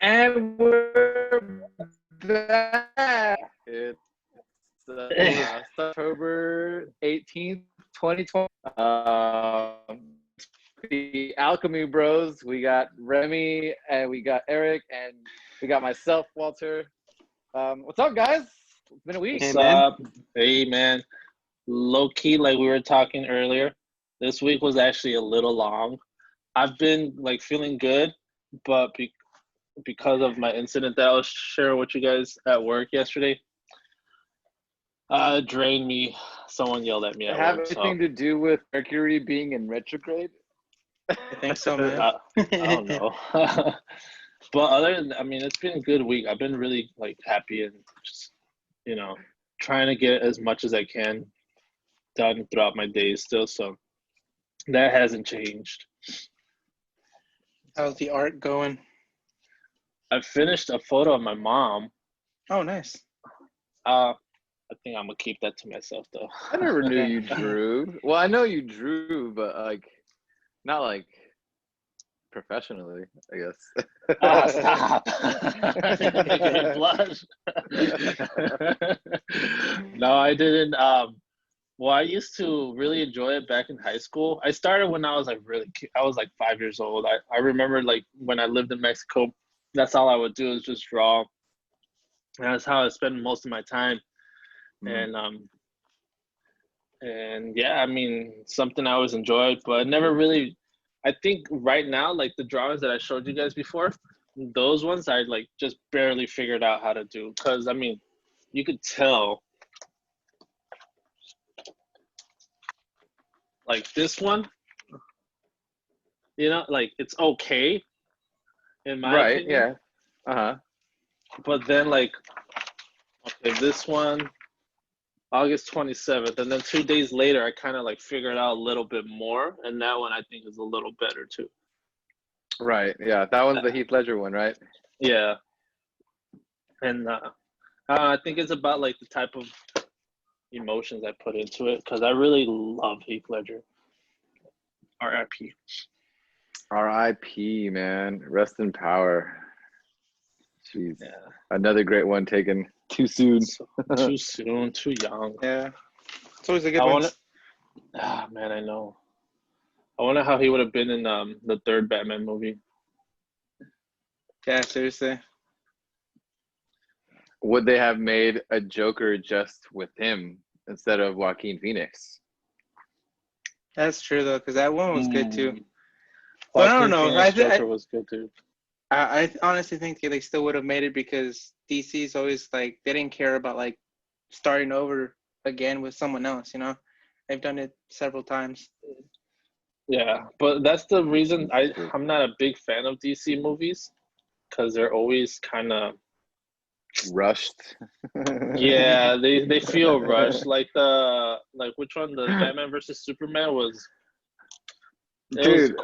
And we're back. It's October 18th, 2020. The Alchemy Bros. We got Remy and we got Eric and we got myself, Walter. What's up, guys? It's been a week. What's up? Hey, man. Low key, like we were talking earlier, this week was actually a little long. I've been like feeling good, but because of my incident that I'll share with you guys at work yesterday, drained me. Someone yelled at me at Have work. anything to do with Mercury being in retrograde? I think so, man. I don't know. But other than, I mean, it's been a good week. I've been really like happy and just, trying to get as much as I can done throughout my days still. So that hasn't changed. How's the art going? I finished a photo of my mom. Oh, nice. I think I'm gonna keep that to myself though. I never knew you drew. Well, I know you drew, but not like professionally, I guess. Stop. You blush. No, I didn't. Well, I used to really enjoy it back in high school. I started when I was like I was like 5 years old. I remember like when I lived in Mexico, that's all I would do is just draw. And that's how I spent most of my time. And yeah, I mean, something I always enjoyed, but I never really, I think right now, like the drawings that I showed you guys before, those ones I like just barely figured out how to do. Cause I mean, you could tell, like this one, like it's okay in my opinion. Yeah. But then like, okay, this one, August 27th, and then 2 days later, I kind of like figured out a little bit more, and that one I think is a little better too. Right. Yeah, that one's the Heath Ledger one, right? Yeah. And I think it's about like the type of emotions I put into it, because I really love Heath Ledger. R.I.P. R.I.P. Man, rest in power. Jeez. Yeah. Another great one taken too soon. Too soon, too young. Yeah. It's always a good one. Man, I know. I wonder how he would have been in the third Batman movie. Yeah, seriously. Would they have made a Joker just with him instead of Joaquin Phoenix? That's true, though, because that one was good, too. But I don't know. Joker was good, too. I honestly think they still would have made it because DC's always like they didn't care about like starting over again with someone else, They've done it several times. Yeah, but that's the reason I'm not a big fan of DC movies, because they're always kind of rushed. Yeah, they feel rushed. Like which one? The Batman versus Superman was. Dude,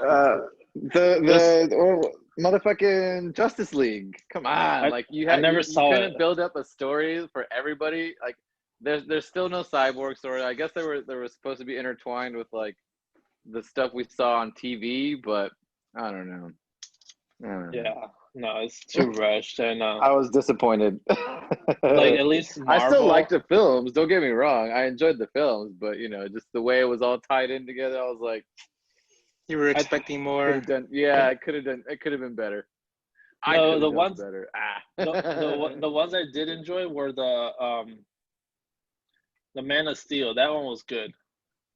the motherfucking Justice League. Come on, you couldn't build up a story for everybody. Like, there's still no Cyborg story. I guess they were supposed to be intertwined with like the stuff we saw on TV, but I don't know. Yeah, no, it's too rushed, and I was disappointed. Like at least Marvel, I still liked the films. Don't get me wrong. I enjoyed the films, but just the way it was all tied in together, I was like. You were expecting more. It could have been better. The ones better. the ones I did enjoy were the Man of Steel. That one was good.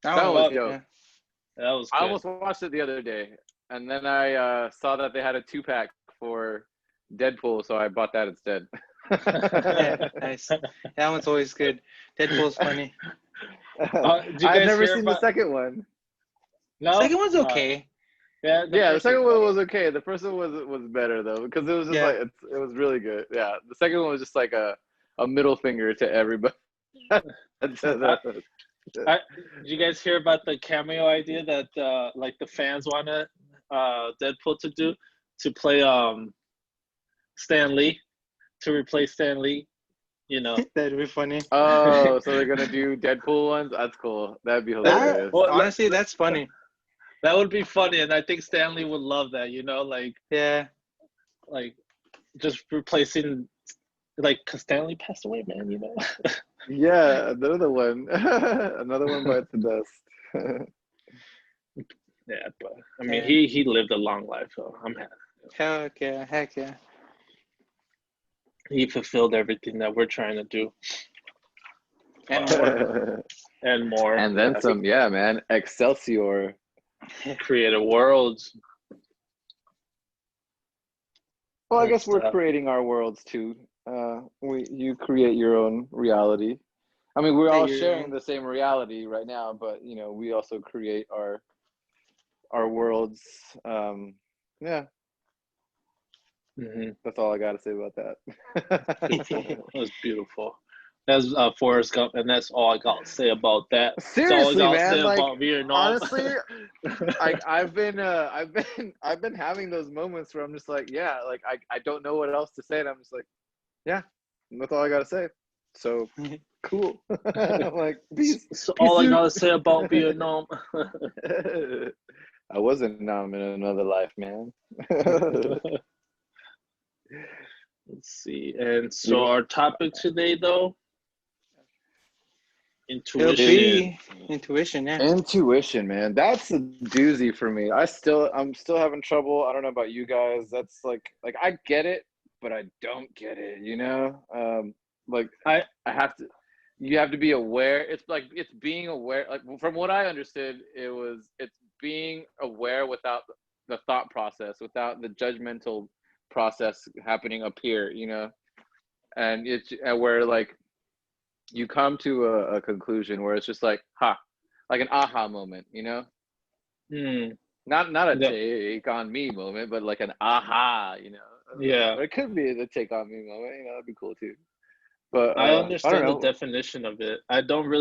That was dope. Yeah. That was good. I almost watched it the other day, and then I saw that they had a 2-pack for Deadpool, so I bought that instead. Yeah, nice. That one's always good. Deadpool's funny. I've never seen the second one. No, the second one's okay. The second one was okay. The first one was better though, because it was just it was really good. Yeah, the second one was just like a middle finger to everybody. Did you guys hear about the cameo idea that like the fans wanted Deadpool to play Stan Lee, to replace Stan Lee? That'd be funny. Oh, so they're gonna do Deadpool ones? That's cool. That'd be hilarious. Honestly, that's funny. That would be funny, and I think Stanley would love that. Yeah. Like just replacing, like, cause Stanley passed away, man. You know. Yeah, another one, another one bites the dust. Yeah, but I mean, he lived a long life, so I'm happy. Heck yeah. He fulfilled everything that we're trying to do. And more. And more. And then some, yeah, man. Excelsior. Creative worlds. Well, I guess we're creating our worlds too. You create your own reality. I mean, we're all sharing the same reality right now, but you know, we also create our worlds. Yeah. Mm-hmm. That's all I got to say about that. Beautiful. That was beautiful. That's Forrest Gump, and that's all I got to say about that. Seriously, that's all I man. Like, about Vietnam. Honestly, like I've been having those moments where I'm just like, yeah, like I don't know what else to say, and I'm just like, yeah, that's all I got to say. So cool. Like, peace. So all I got to say about Vietnam. I wasn't in another life, man. Let's see. And so our topic today, though, intuition. Intuition, yeah. Intuition, man. That's a doozy for me. I'm still having trouble. I don't know about you guys. That's like I get it, but I don't get it, you know? Like I have to, you have to be aware. It's being aware. Like, from what I understood, it's being aware without the thought process, without the judgmental process happening up here, you know? And it's where like you come to a conclusion where it's just like, like an aha moment, you know? Not a take on me moment, but like an aha, you know? Yeah. Or it could be the take on me moment, you know, that'd be cool too. But I understand the definition of it. I don't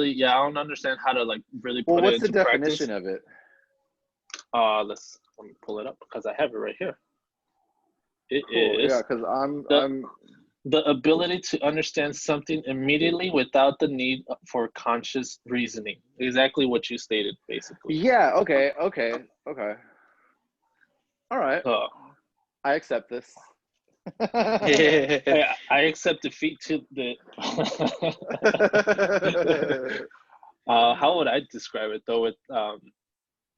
understand how to like really put it into practice. What's the definition of it? Let me pull it up because I have it right here. It is, yeah, because I'm the ability to understand something immediately without the need for conscious reasoning. Exactly what you stated, basically. Yeah. Okay. All right. I accept this. I accept defeat to the. How would I describe it though? With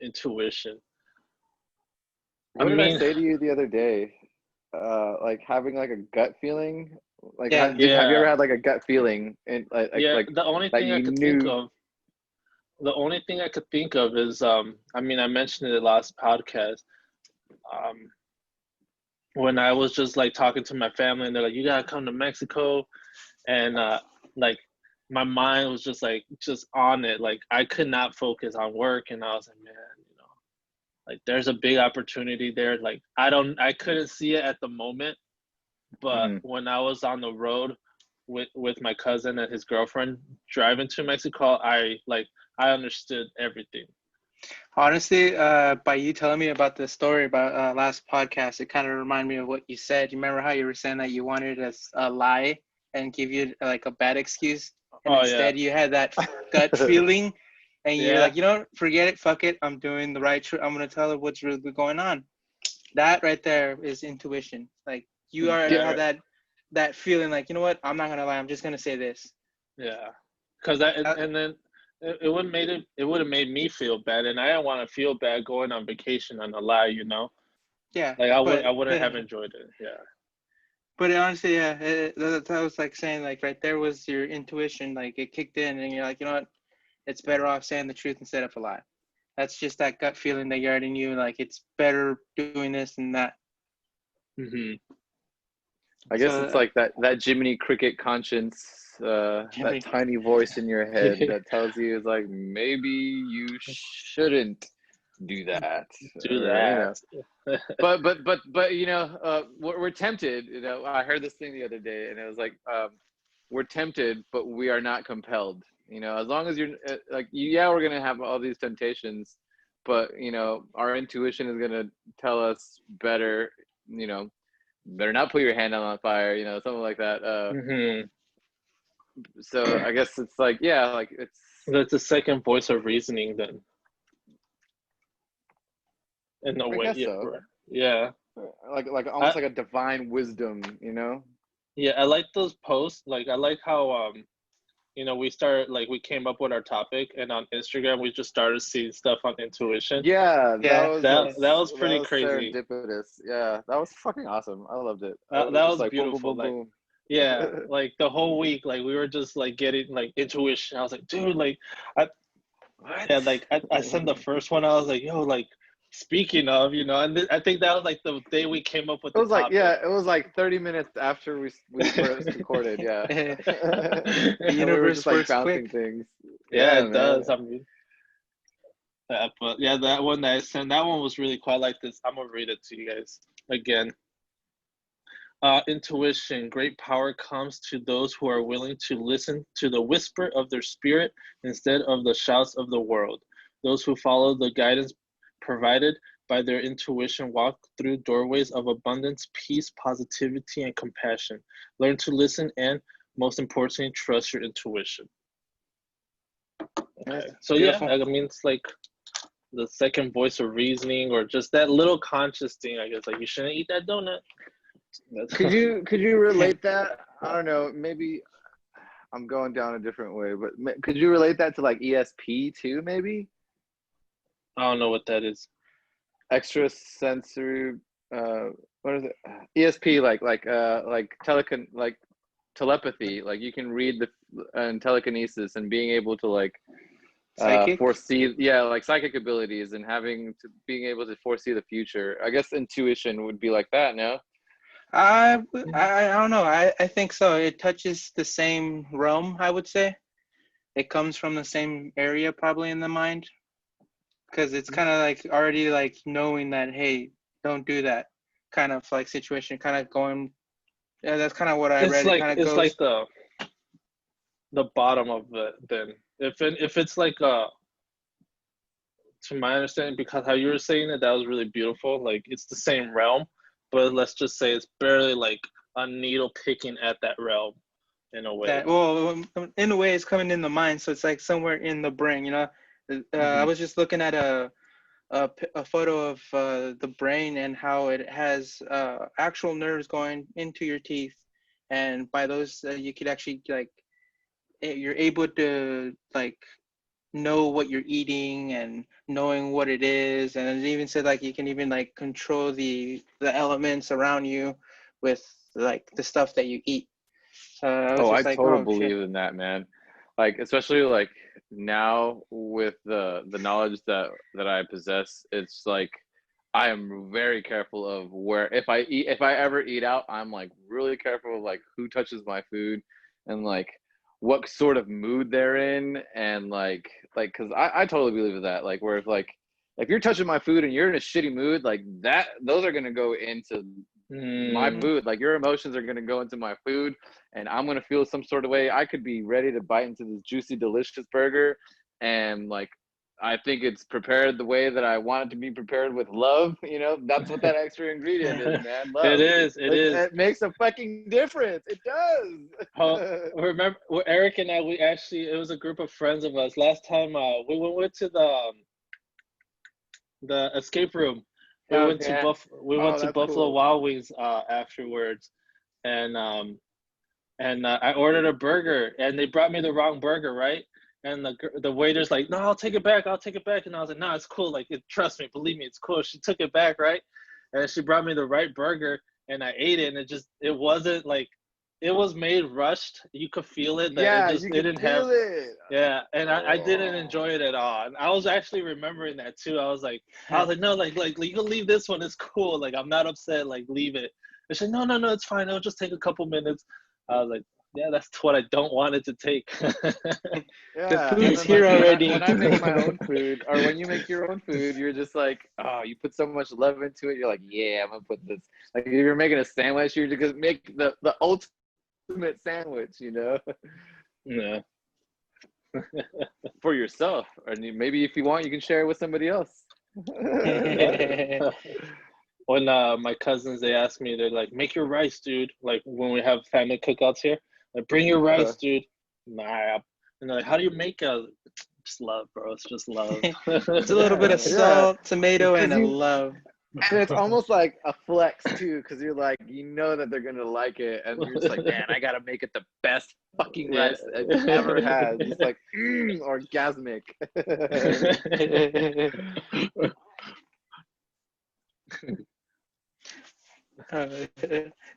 intuition. What did I say to you the other day? Like having like a gut feeling. Like, have you ever had like a gut feeling? And like the only thing I could think of. The only thing I could think of is I mean, I mentioned it in the last podcast. When I was just like talking to my family and they're like, you gotta come to Mexico, and like my mind was just on it. Like I could not focus on work, and I was like, man, you know, like there's a big opportunity there. Like I couldn't see it at the moment, but when I was on the road with my cousin and his girlfriend driving to Mexico, I understood everything. Honestly, by you telling me about the story about last podcast, it kind of reminded me of what you said. You remember how you were saying that you wanted a lie and give you like a bad excuse, and instead you had that gut feeling, and you're like, you know, forget it, fuck it, I'm doing the right. I'm gonna tell her what's really going on. That right there is intuition. Like you already had that feeling, like, you know what, I'm not gonna lie, I'm just gonna say this. Yeah, because and then. It would have made me feel bad, and I didn't want to feel bad going on vacation on a lie, you know. Yeah. Like I wouldn't have enjoyed it. Yeah. But honestly, that was like saying, like right there was your intuition, like it kicked in, and you're like, you know what, it's better off saying the truth instead of a lie. That's just that gut feeling that you already knew, like it's better doing this than that. I guess it's like that Jiminy Cricket conscience. That tiny voice in your head that tells you, is like, maybe you shouldn't do that. You know. but you know, we're tempted. You know, I heard this thing the other day, and it was like, we're tempted, but we are not compelled. You know, as long as you're like, we're gonna have all these temptations, but you know, our intuition is gonna tell us better. You know, better not put your hand on fire. You know, something like that. So I guess it's like, like that's a second voice of reasoning then. In a way, so. Yeah. like almost like a divine wisdom, you know? Yeah, I like those posts. Like I like how we came up with our topic, and on Instagram we just started seeing stuff on intuition. Yeah, that was pretty crazy. Serendipitous. Yeah, that was fucking awesome. I loved it. That was like, beautiful. Boom, boom, boom, boom. Yeah, like the whole week, like we were just like getting like intuition. I was like, dude, like I sent the first one. I was like, yo, like speaking of, and I think that was like the day we came up with the topic. It was like 30 minutes after we first recorded. Yeah, the universe works quick. Things. Yeah, it does. I mean, but yeah, that one that I sent, that one was really quite like this. I'm gonna read it to you guys again. Intuition. Great power comes to those who are willing to listen to the whisper of their spirit instead of the shouts of the world. Those who follow the guidance provided by their intuition walk through doorways of abundance, peace, positivity, and compassion. Learn to listen and, most importantly, trust your intuition. Okay. So beautiful. Yeah, I mean, it's like the second voice of reasoning, or just that little conscious thing, I guess, like you shouldn't eat that donut. Could you relate that? I don't know, maybe I'm going down a different way, but could you relate that to like ESP too, maybe? I don't know what that is. Extrasensory, what is it? ESP, like telepathy, like you can read and telekinesis, and being able to like foresee, like psychic abilities, and being able to foresee the future. I guess intuition would be like that, no? I don't know. I think so. It touches the same realm, I would say. It comes from the same area probably in the mind, because it's kind of like already like knowing that, hey, don't do that kind of like situation, kind of going. Yeah, that's kind of what I read. It's like the bottom of it. Then if it's like to my understanding, because how you were saying it, that was really beautiful. Like it's the same realm, but let's just say it's barely like a needle picking at that realm in a way. In a way, it's coming in the mind, so it's like somewhere in the brain. You know, I was just looking at a photo of the brain and how it has actual nerves going into your teeth, and by those you could actually like you're able to like know what you're eating and knowing what it is, and it even said like you can even like control the elements around you with like the stuff that you eat. I totally believe in that, man. Like especially like now with the knowledge that I possess, it's like I am very careful of where if I ever eat out, I'm like really careful of like who touches my food and like what sort of mood they're in, and like because I totally believe in that, like where if you're touching my food and you're in a shitty mood, like that, those are gonna go into my mood. Like your emotions are gonna go into my food, and I'm gonna feel some sort of way. I could be ready to bite into this juicy, delicious burger, and like I think it's prepared the way that I want it to be prepared, with love. You know, that's what that extra ingredient is, man. Love. It is. It makes a fucking difference. It does. Remember, Eric and I, it was a group of friends of us. Last time we went to the escape room. We went to Buffalo cool. Wild Wings afterwards, and I ordered a burger, and they brought me the wrong burger, right? And the waiter's like, no, I'll take it back. And I was like, no, it's cool. Like, trust me, believe me, it's cool. She took it back, right? And she brought me the right burger, and I ate it, and it wasn't like, it was made rushed. You could feel it. It didn't have it. Yeah, and I didn't enjoy it at all. And I was actually remembering that too. I was like, no, like you can leave this one. It's cool. Like, I'm not upset. Like, leave it. And she's like, no, it's fine. It'll just take a couple minutes. I was like, yeah, that's what I don't want it to take. The food's here already. When I make my own food, or when you make your own food, you're just like, oh, you put so much love into it. You're like, yeah, I'm gonna put this. Like if you're making a sandwich, you're just gonna make the ultimate sandwich, you know? Yeah. For yourself, or maybe if you want, you can share it with somebody else. When my cousins, they ask me, they're like, make your rice, dude. Like when we have family cookouts here, like bring your rice, dude. Nah. And they're like, how do you make it? Just love, bro. It's just love. It's a little bit of salt, tomato, and love. And it's almost like a flex too, because you're like, you know that they're gonna like it, and you're just like, man, I gotta make it the best fucking rice I've ever had. Just like orgasmic.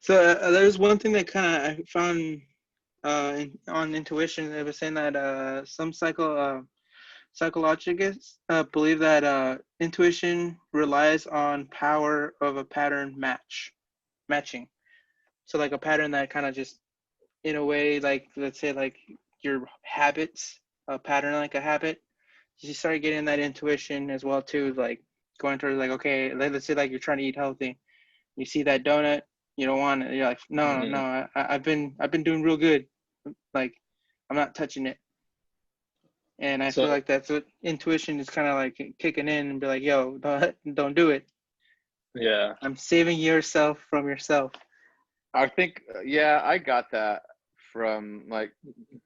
So there's one thing that kind of I found on intuition. It was saying that some psychologists believe that intuition relies on power of a pattern matching. So like a pattern that kind of just, in a way, like let's say like your habits, a pattern like a habit, you start getting that intuition as well too, like going towards like, okay, let's say like you're trying to eat healthy. You see that donut, you don't want it. You're like, no, I've been doing real good. Like, I'm not touching it. And I feel like that's what intuition is kind of like kicking in and be like, yo, don't do it. Yeah. I'm saving yourself from yourself. I think, yeah, I got that from like,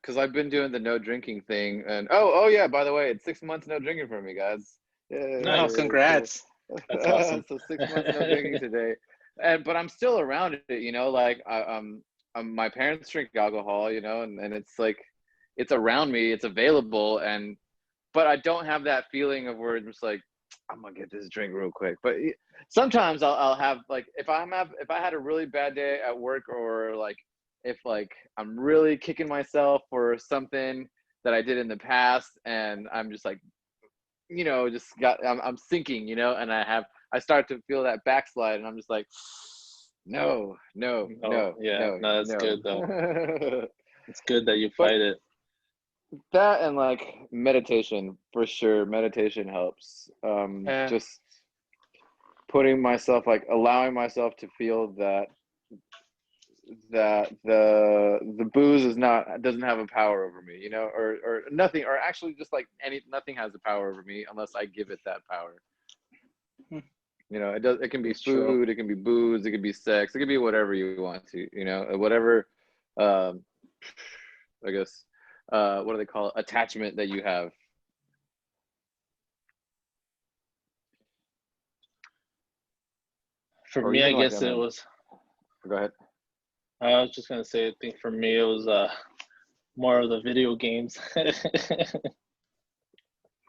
because I've been doing the no drinking thing, and oh yeah, by the way, it's 6 months no drinking for me, guys. Yeah, Nice. Congrats. Cool. That's awesome. So 6 months no drinking today, but I'm still around it, you know. Like my parents drink alcohol, you know, and it's like it's around me, it's available, but I don't have that feeling of where it's just like I'm gonna get this drink real quick. But sometimes I'll have like if I had a really bad day at work, or like if like I'm really kicking myself for something that I did in the past, and I'm just like, you know, I'm sinking, you know, and I start to feel that backslide, and I'm just like, no. Yeah, no, that's good though. It's good that you fight it. That and like meditation, for sure. Meditation helps. Just putting myself, like allowing myself to feel that the booze doesn't have a power over me, you know, or nothing, or actually just like nothing has a power over me unless I give it that power. You know, it can be food, it can be booze, it can be sex, it can be whatever you want to, you know, whatever I guess what do they call it? Attachment that you have. For me, I guess it was. Go ahead. I was just gonna say, I think for me it was more of the video games.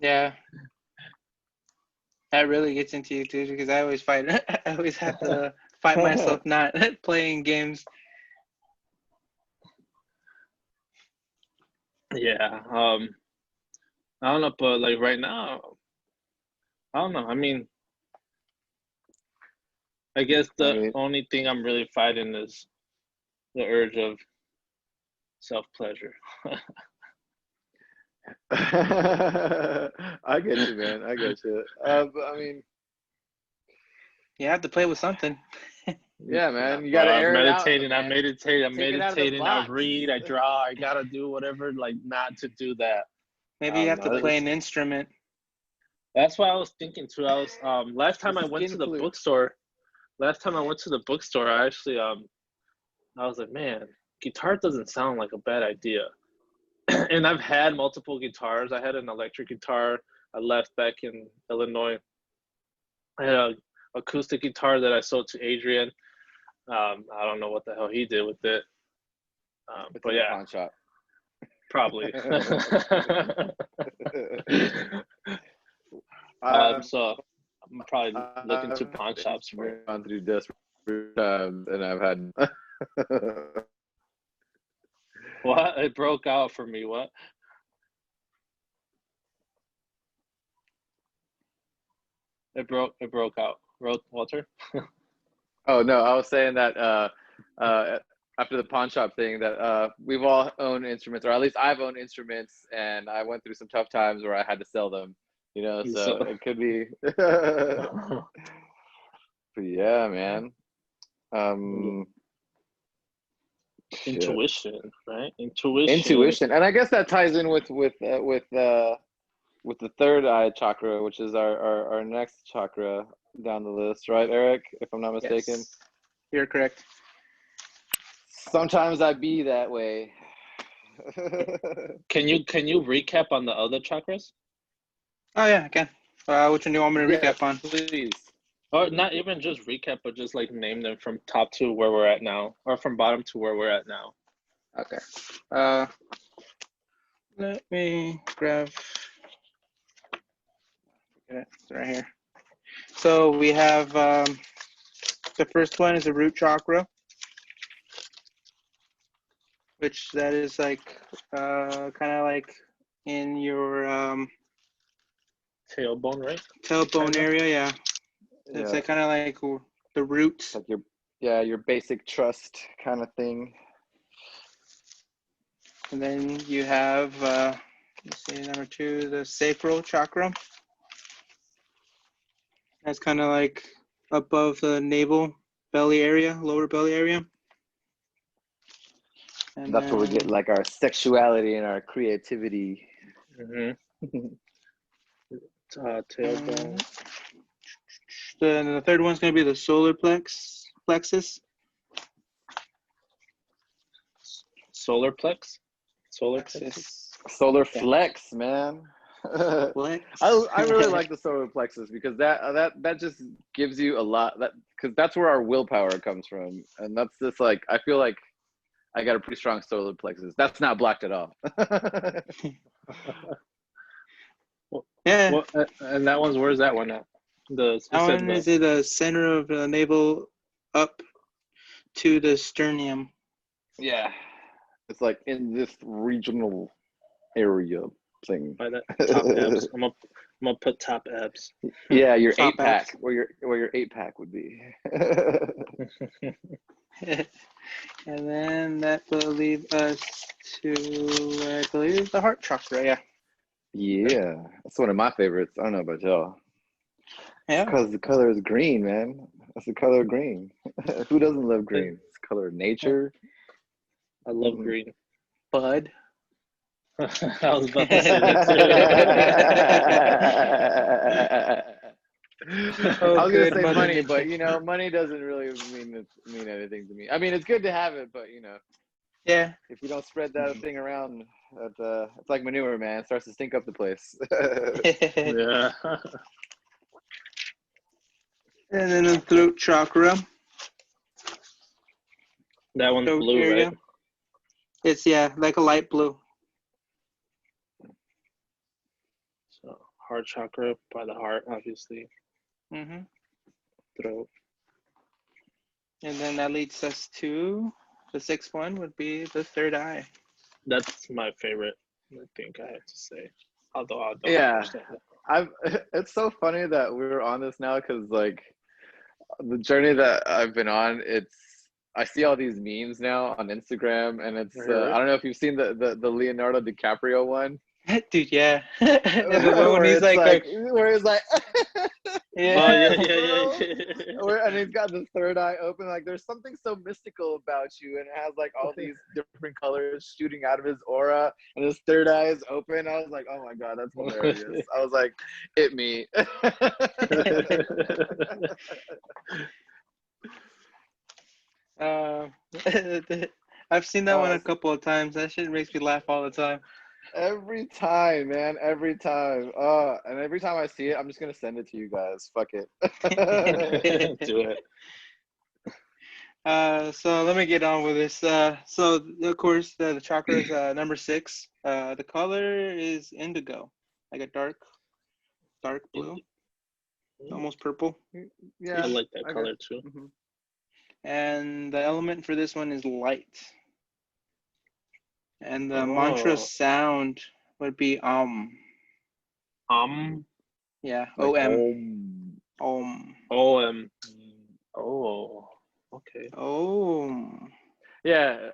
Yeah, that really gets into you too, because I always fight. I always have to fight myself not playing games. Yeah, I don't know, but like right now, I don't know. I mean, I guess the only thing I'm really fighting is the urge of self-pleasure. I get you, man. I get you. But I mean, you have to play with something. Yeah, man. You gotta air it out. I'm meditating. I read. I draw. I gotta do whatever, like, not to do that. Maybe you have to play an instrument. That's what I was thinking too. I was last time I went to the bookstore. I actually I was like, man, guitar doesn't sound like a bad idea. And I've had multiple guitars. I had an electric guitar I left back in Illinois. I had an acoustic guitar that I sold to Adrian. I don't know what the hell he did with it. But yeah, pawn shop. Probably. So I'm probably looking to pawn shops for it. Gone through desperate times, and I've had. What? It broke out for me. What? It broke out. Walter? Oh no, I was saying that after the pawn shop thing, that we've all owned instruments, or at least I've owned instruments, and I went through some tough times where I had to sell them. You know, so it could be. But yeah, man. Intuition, right? Intuition, and I guess that ties in with the third eye chakra, which is our next chakra down the list, right, Eric? If I'm not mistaken. Yes, you're correct. Sometimes I be that way. Can you recap on the other chakras? Oh yeah, I can. Which one do you want me to recap on? Please. Or not even just recap, but just like name them from top to where we're at now, or from bottom to where we're at now. Okay. Let me grab. It's right here. So we have the first one is a root chakra, which that is like kind of like in your tailbone, right? Tailbone area, yeah. It's like kind of like the roots. Like your basic trust kind of thing. And then you have, let's see, number 2, the sacral chakra. That's kind of like above the navel, belly area, lower belly area. And that's where we get like our sexuality and our creativity. Mm-hmm. Tailbone. Then the third one's going to be the solar plexus. Solar plexus? Solar flex, man. Flex. I really like the solar plexus because that just gives you a lot, because that's where our willpower comes from, and that's just like, I feel like I got a pretty strong solar plexus. That's not blocked at all. Yeah. And that one's, where's that one at? That one is in the center of the navel up to the sternum. Yeah. It's like in this regional area thing. By that top abs. I'm gonna put top abs. Yeah, your 8-pack, where your 8-pack would be. And then that will lead us to, I believe, the heart chakra. Yeah. Yeah, that's one of my favorites. I don't know about y'all. Yeah. Because the color is green, man. That's the color of green. Who doesn't love green? It's the color of nature. I love green. Bud. I was about to say that too. I was gonna say money, but money doesn't really mean anything to me. I mean, it's good to have it, but yeah, if you don't spread that thing around, it's like manure, man. It starts to stink up the place. Yeah. And then the throat chakra. That one's blue, area. Right? It's like a light blue. So heart chakra by the heart, obviously. Mm-hmm. Throat. And then that leads us to the 6th one would be the third eye. That's my favorite, I think I have to say. Although I don't understand that. It's so funny that we're on this now, because like the journey that I've been on, I see all these memes now on Instagram, and it's I don't know if you've seen the Leonardo DiCaprio one. Dude, yeah. When he's like where he's like, yeah. Oh, yeah. And he's got the third eye open. Like, there's something so mystical about you, and it has like all these different colors shooting out of his aura, and his third eye is open. I was like, oh my god, that's hilarious. I was like, it me. I've seen that one a couple of times. That shit makes me laugh all the time. Every time, man. Every time. And every time I see it, I'm just gonna send it to you guys. Fuck it. Do it. So let me get on with this. So of course the chakra is number 6. The color is indigo, like a dark blue, almost purple. Yeah, I like that color too. Mm-hmm. And the element for this one is light. And the mantra sound would be Yeah, like Om. OM. Oh, okay. Om. Yeah.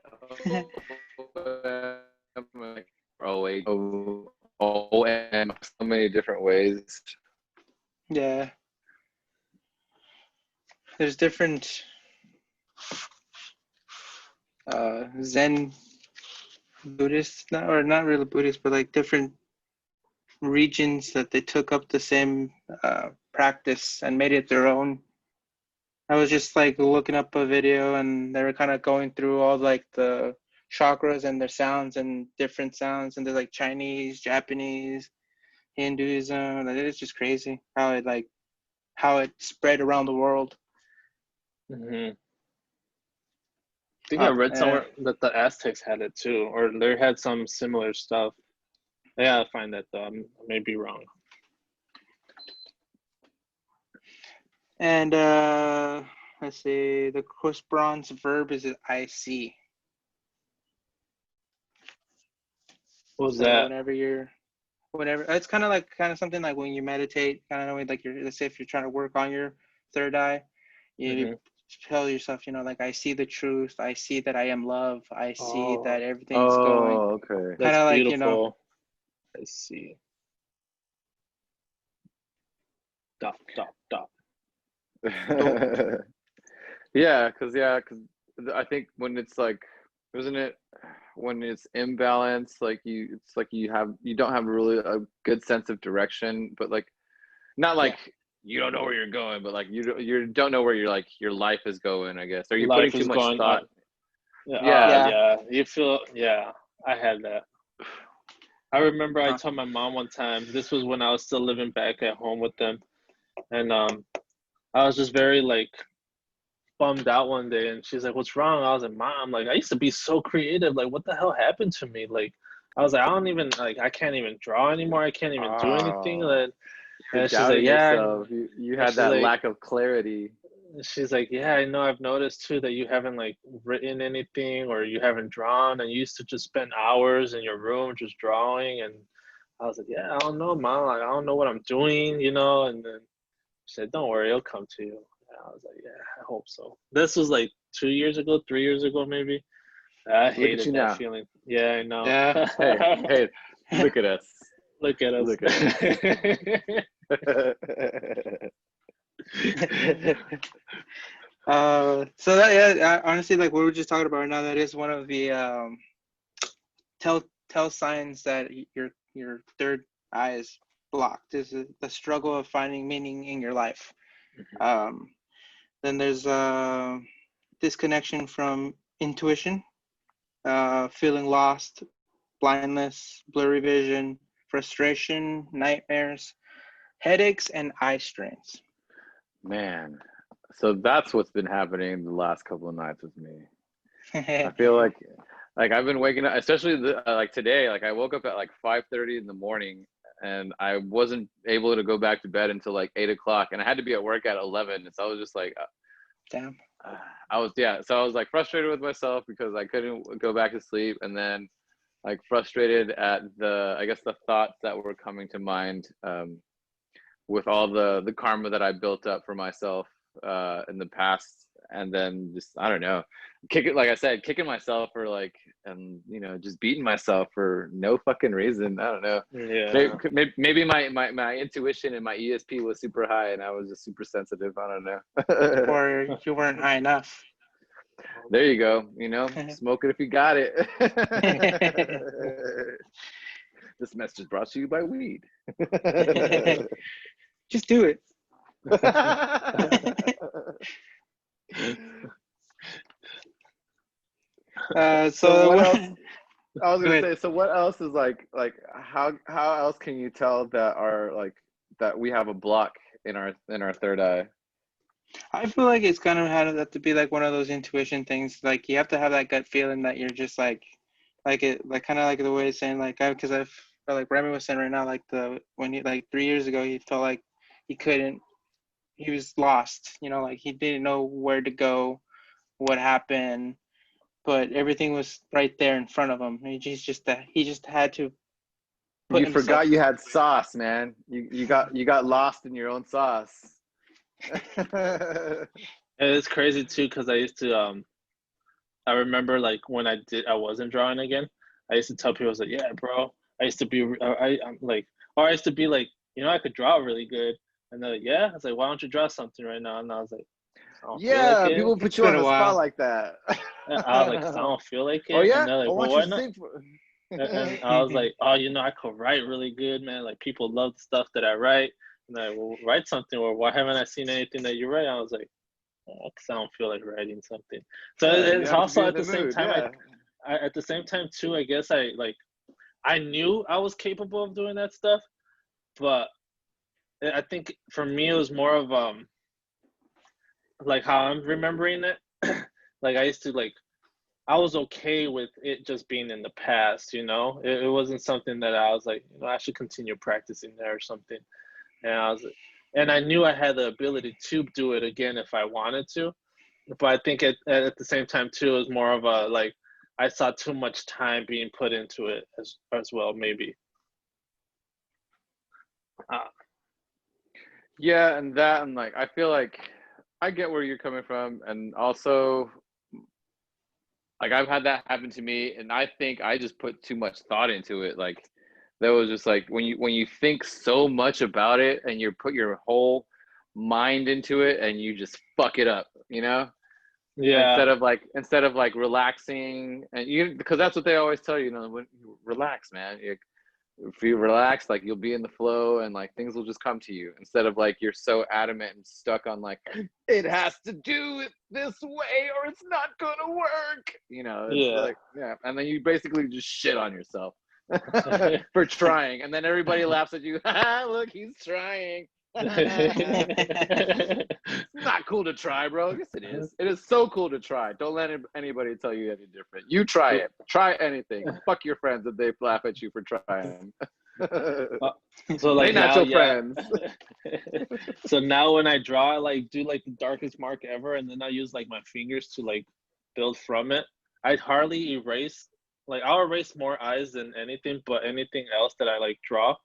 OM, so many different ways. Yeah. There's different Zen Buddhists, not really Buddhists, but like different regions that they took up the same practice and made it their own. I was just like looking up a video, and they were kind of going through all like the chakras and their sounds and different sounds, and they're like Chinese, Japanese, Hinduism. It's just crazy how how it spread around the world. Mm-hmm. I think I read somewhere that the Aztecs had it too, or they had some similar stuff. I gotta find that though. I may be wrong. And let's see, the correspondence verb is IC. What was that? Whenever it's kind of something like when you meditate, kind of like let's say if you're trying to work on your third eye, you tell yourself, like I see the truth, I see that I am love, I see that everything's going. Oh, okay. Kind of like, I see. Dot, dot, dot. Yeah, because I think when it's like, isn't it when it's imbalance, like you don't have really a good sense of direction, but like not like you don't know where you're going, but like you don't know where your life is going, I guess. Or you're putting too much thought. Yeah. You feel I had that. I remember I told my mom one time, this was when I was still living back at home with them, and I was just very like bummed out one day, and she's like, "What's wrong?" I was like, "Mom, like I used to be so creative. Like what the hell happened to me? Like I was like, I can't even draw anymore. I can't even do anything." And she's like, "Yeah, you had that lack of clarity." She's like, "Yeah, I know. I've noticed too that you haven't like written anything or you haven't drawn, and you used to just spend hours in your room just drawing." And I was like, "Yeah, I don't know, Mom. Like I don't know what I'm doing, And then she said, "Don't worry, it'll come to you." And I was like, "Yeah, I hope so." This was like 2 years ago, 3 years ago, maybe. I hated that feeling. Yeah, I know. Yeah. Hey, look at us. Look at us. Look at us. So that honestly, like what we were just talking about right now, that is one of the tell signs that your third eye is blocked. Is the struggle of finding meaning in your life. Then there's disconnection from intuition, feeling lost, blindness, blurry vision, frustration, nightmares, headaches, and eye strains. Man, so that's what's been happening the last couple of nights with me. I feel like I've been waking up, especially like today. Like I woke up at like 5:30 in the morning, and I wasn't able to go back to bed until like 8 o'clock, and I had to be at work at 11. So I was just like, damn. So I was like frustrated with myself because I couldn't go back to sleep, and then like frustrated at the thoughts that were coming to mind with all the karma that I built up for myself in the past, and then just I don't know, kicking myself for like, and just beating myself for no fucking reason. I don't know. Yeah. Maybe my intuition and my ESP was super high, and I was just super sensitive. I don't know. Or you weren't high enough. There you go. Smoke it if you got it. This message is brought to you by weed. Just do it. So what else? I was gonna say. So what else is like how else can you tell that we have a block in our third eye? I feel like it's kind of have to be like one of those intuition things. Like you have to have that gut feeling that you're just like it, like kind of like the way it's saying because I've like Remy was saying right now, like when he like 3 years ago he felt like he was lost, like he didn't know where to go, what happened, but everything was right there in front of him. He just had to. You forgot you had sauce, man. You got lost in your own sauce. It's crazy too because I used to I remember like when I wasn't drawing again. I used to tell people, I was like, "Yeah, bro, I used to be I'm like, or I used to be like, I could draw really good." And they're like, "Yeah." I was like, "Why don't you draw something right now?" And I was like, "Yeah, like people put you on the spot like that." I was like, "I don't feel like it." Oh yeah. And they're like, "Well, why not?" And I was like, "Oh, I could write really good, man. Like people love the stuff that I write." And they're like, "Well, write something." Or why haven't I seen anything that you write? I was like, because I don't feel like writing something. So it's also at the same time. I at the same time too. I guess I knew I was capable of doing that stuff, but I think for me it was more of like how I'm remembering it. Like I used to like I was okay with it just being in the past, you know. It wasn't something that I was like, I should continue practicing there or something. And I knew I had the ability to do it again if I wanted to. But I think at the same time too, it was more of a like I saw too much time being put into it as well, maybe. Yeah, and that, and like I feel like I get where you're coming from, and also like I've had that happen to me, and I think I just put too much thought into it. Like that was just like when you think so much about it and you put your whole mind into it and you just fuck it up, you know? Yeah. Instead of like relaxing, and you, because that's what they always tell you, you know, when you relax, man. If you relax, like you'll be in the flow and like things will just come to you, instead of like you're so adamant and stuck on like it has to do it this way or it's not gonna work, you know. It's like, yeah, and then you basically just shit on yourself for trying, and then everybody laughs at you. Look, he's trying. It's not cool to try, bro. Yes, it is. It is so cool to try. Don't let anybody tell you any different. You try it. Try anything. Fuck your friends if they laugh at you for trying. So like they not now, your friends. So now when I draw, I like do like the darkest mark ever, and then I use like my fingers to like build from it. I'd hardly erase. Like I'll erase more eyes than anything, but anything else that I like draw,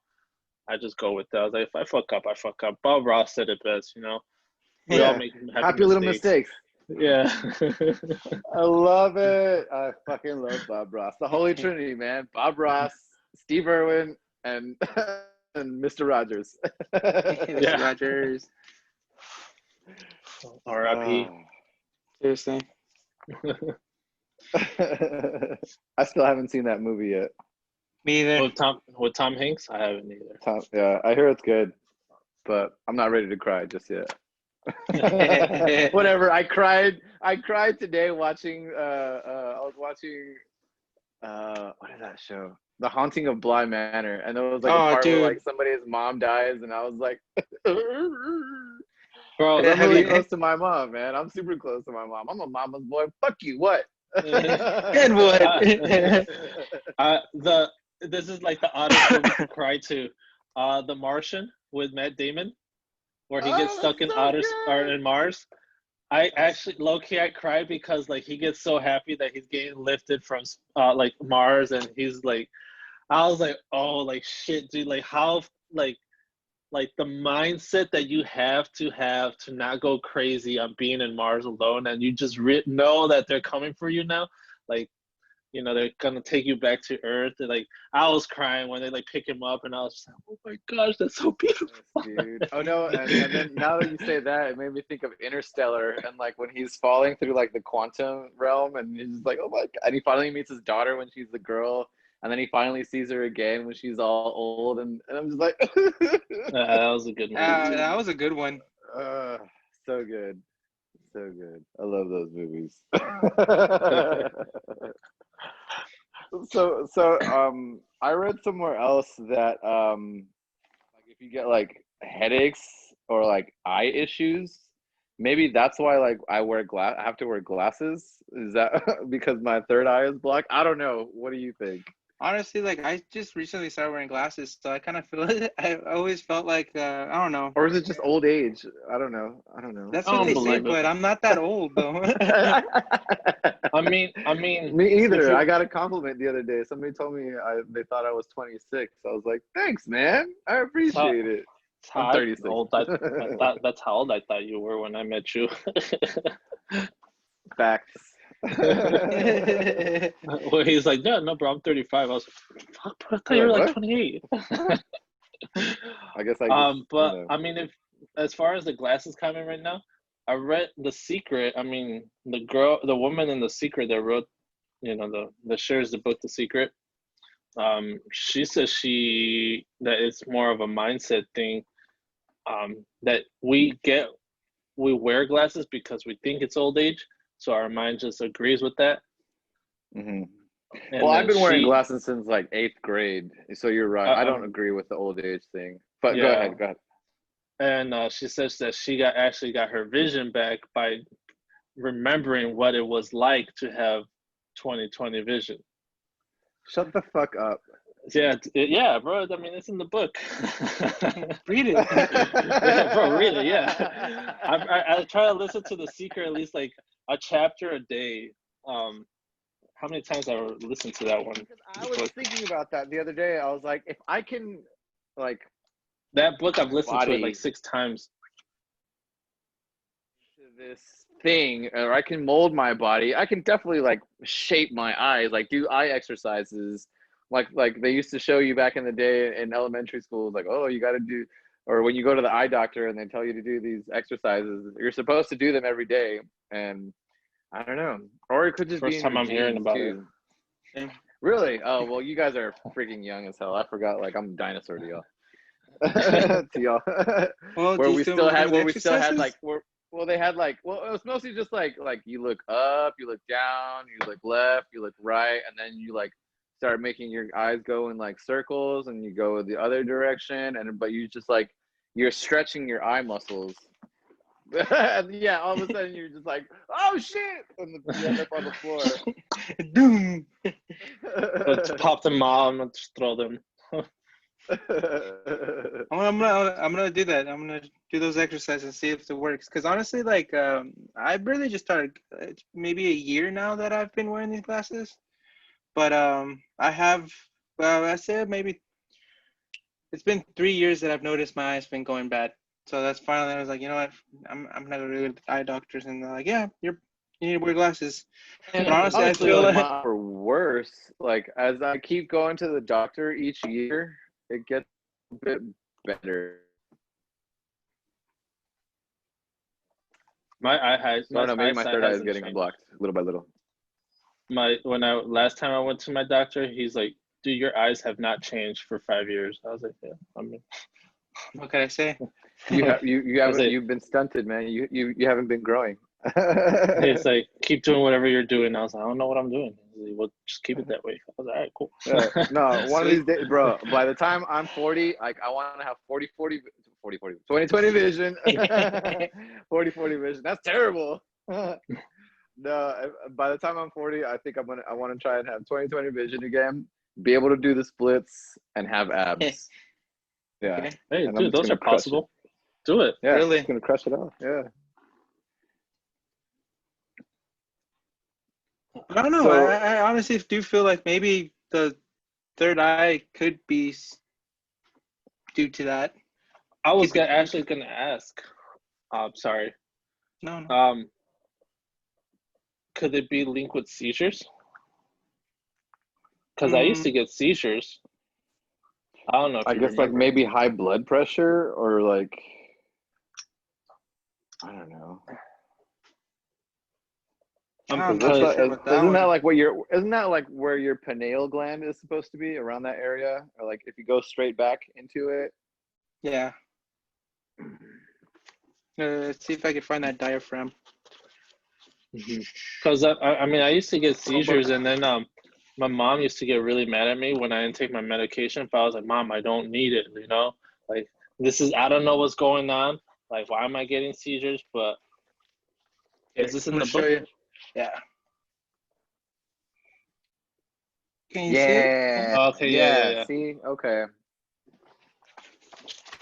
I just go with that. I was like, if I fuck up, I fuck up. Bob Ross said it best, you know. We all make happy little mistakes. Yeah. I love it. I fucking love Bob Ross. The Holy Trinity, man. Bob Ross, Steve Irwin, and and Mr. Rogers. Mr. Rogers. R.I.P. Seriously. I still haven't seen that movie yet. Me either. With Tom Hanks? I haven't either. Yeah, I hear it's good, but I'm not ready to cry just yet. Whatever. I cried today watching I was watching what is that show? The Haunting of Bly Manor, and there was like a part where like somebody's mom dies, and I was like bro, I'm really close to my mom, man. I'm super close to my mom. I'm a mama's boy. Fuck you. What? And what? This is like the oddest movie to cry to. The Martian with Matt Damon, where he gets stuck in in Mars. I actually low-key I cried because like he gets so happy that he's getting lifted from like Mars, and he's like, I was like, oh, like shit, dude, like how like the mindset that you have to not go crazy on being in Mars alone, and you just know that they're coming for you now, like, you know, they're gonna take you back to Earth. And like I was crying when they like pick him up, and I was just like, oh my gosh, that's so beautiful, dude. Oh no, and then now that you say that, it made me think of Interstellar, and like when he's falling through like the quantum realm, and he's like, oh my god, and he finally meets his daughter when she's a girl, and then he finally sees her again when she's all old, and I'm just like that was a good one. That was a good one. So good. I love those movies. So I read somewhere else that like if you get like headaches or like eye issues, maybe that's why like I have to wear glasses. Is that because my third eye is blocked? I don't know. What do you think? Honestly, like I just recently started wearing glasses, so I kind of feel it. I always felt like I don't know. Or is it just old age? I don't know. That's what they say, but I'm not that old though. I mean, me either. I got a compliment the other day. Somebody told me they thought I was 26. I was like, thanks, man. I appreciate it. I'm 36. That's how old I thought you were when I met you. Facts. Well, he's like, no, bro, I'm 35. I was like, fuck, bro, I thought you were like 28. I guess but I mean, if as far as the glasses coming right now, I read The Secret. I mean, the woman in The Secret that wrote, you know, the shares the book The Secret. She says that it's more of a mindset thing. That we wear glasses because we think it's old age. So our mind just agrees with that. Mm-hmm. Well, I've been wearing glasses since like 8th grade. So you're right. I don't agree with the old age thing. But go ahead. And she says that she actually got her vision back by remembering what it was like to have 20/20 vision. Shut the fuck up. Yeah, bro. I mean, it's in the book. Read it. Yeah, bro, read it. Yeah, I try to listen to The Secret at least like a chapter a day. How many times I listened to that one? I was thinking about that the other day. I was like, if I can, like, that book, I've listened to it like 6 times. This thing, or I can mold my body. I can definitely like shape my eyes, like do eye exercises, like they used to show you back in the day in elementary school. Like, oh, you got to do, or when you go to the eye doctor and they tell you to do these exercises, you're supposed to do them every day. And I don't know, or it could just First be time I'm hearing about too. it. Really? Oh well, you guys are freaking young as hell. I forgot. Like I'm a dinosaur to y'all. To y'all. Well, where we still had like well, they had like, well, it was mostly just like you look up, you look down, you look left, you look right, and then you like start making your eyes go in like circles, and you go the other direction, but you just like you're stretching your eye muscles. And yeah, all of a sudden you're just like, oh shit, and you end up on the floor. Doom. Let's pop them on and just throw them. I'm gonna do that. I'm gonna do those exercises and see if it works. Cause honestly, like I really just started maybe a year now that I've been wearing these glasses, but I have I said maybe it's been 3 years that I've noticed my eyes been going bad. So that's finally I was like, you know what, I'm gonna go to the eye doctors, and they're like, yeah, you need to wear glasses. And but honestly, I feel like for worse, like as I keep going to the doctor each year, it gets a bit better. My eye has. I don't know. Maybe my third eye is getting blocked little by little. Last time I went to my doctor, he's like, "Dude, your eyes have not changed for 5 years." I was like, "Yeah, I mean, what can I say? You've been stunted, man. You haven't been growing." It's like, keep doing whatever you're doing. I was like, I don't know what I'm doing. Like, well, just keep it that way. I was like, all right, cool. No, one of these days, bro, by the time I'm 40, like I want to have 20/20 vision. 40/40 vision. That's terrible. No, by the time I'm 40, I think I want to try and have 20/20 vision again, be able to do the splits and have abs. Yeah. Hey, dude, those are possible. Do it. Yeah, really? It's gonna crush it off. Yeah. I don't know. So, I honestly do feel like maybe the third eye could be due to that. I was actually going to ask. Sorry. No. Could it be linked with seizures? Because I used to get seizures. I don't know. I guess like maybe high blood pressure or like I don't know. Isn't that like where your pineal gland is supposed to be, around that area, or like if you go straight back into it? Yeah. Let's see if I can find that diaphragm. Because I mean, I used to get seizures, and then my mom used to get really mad at me when I didn't take my medication. But I was like, Mom, I don't need it. You know, like I don't know what's going on. Like, why am I getting seizures? But is this in the book? Yeah. Can you see it? Okay. Yeah. See, okay.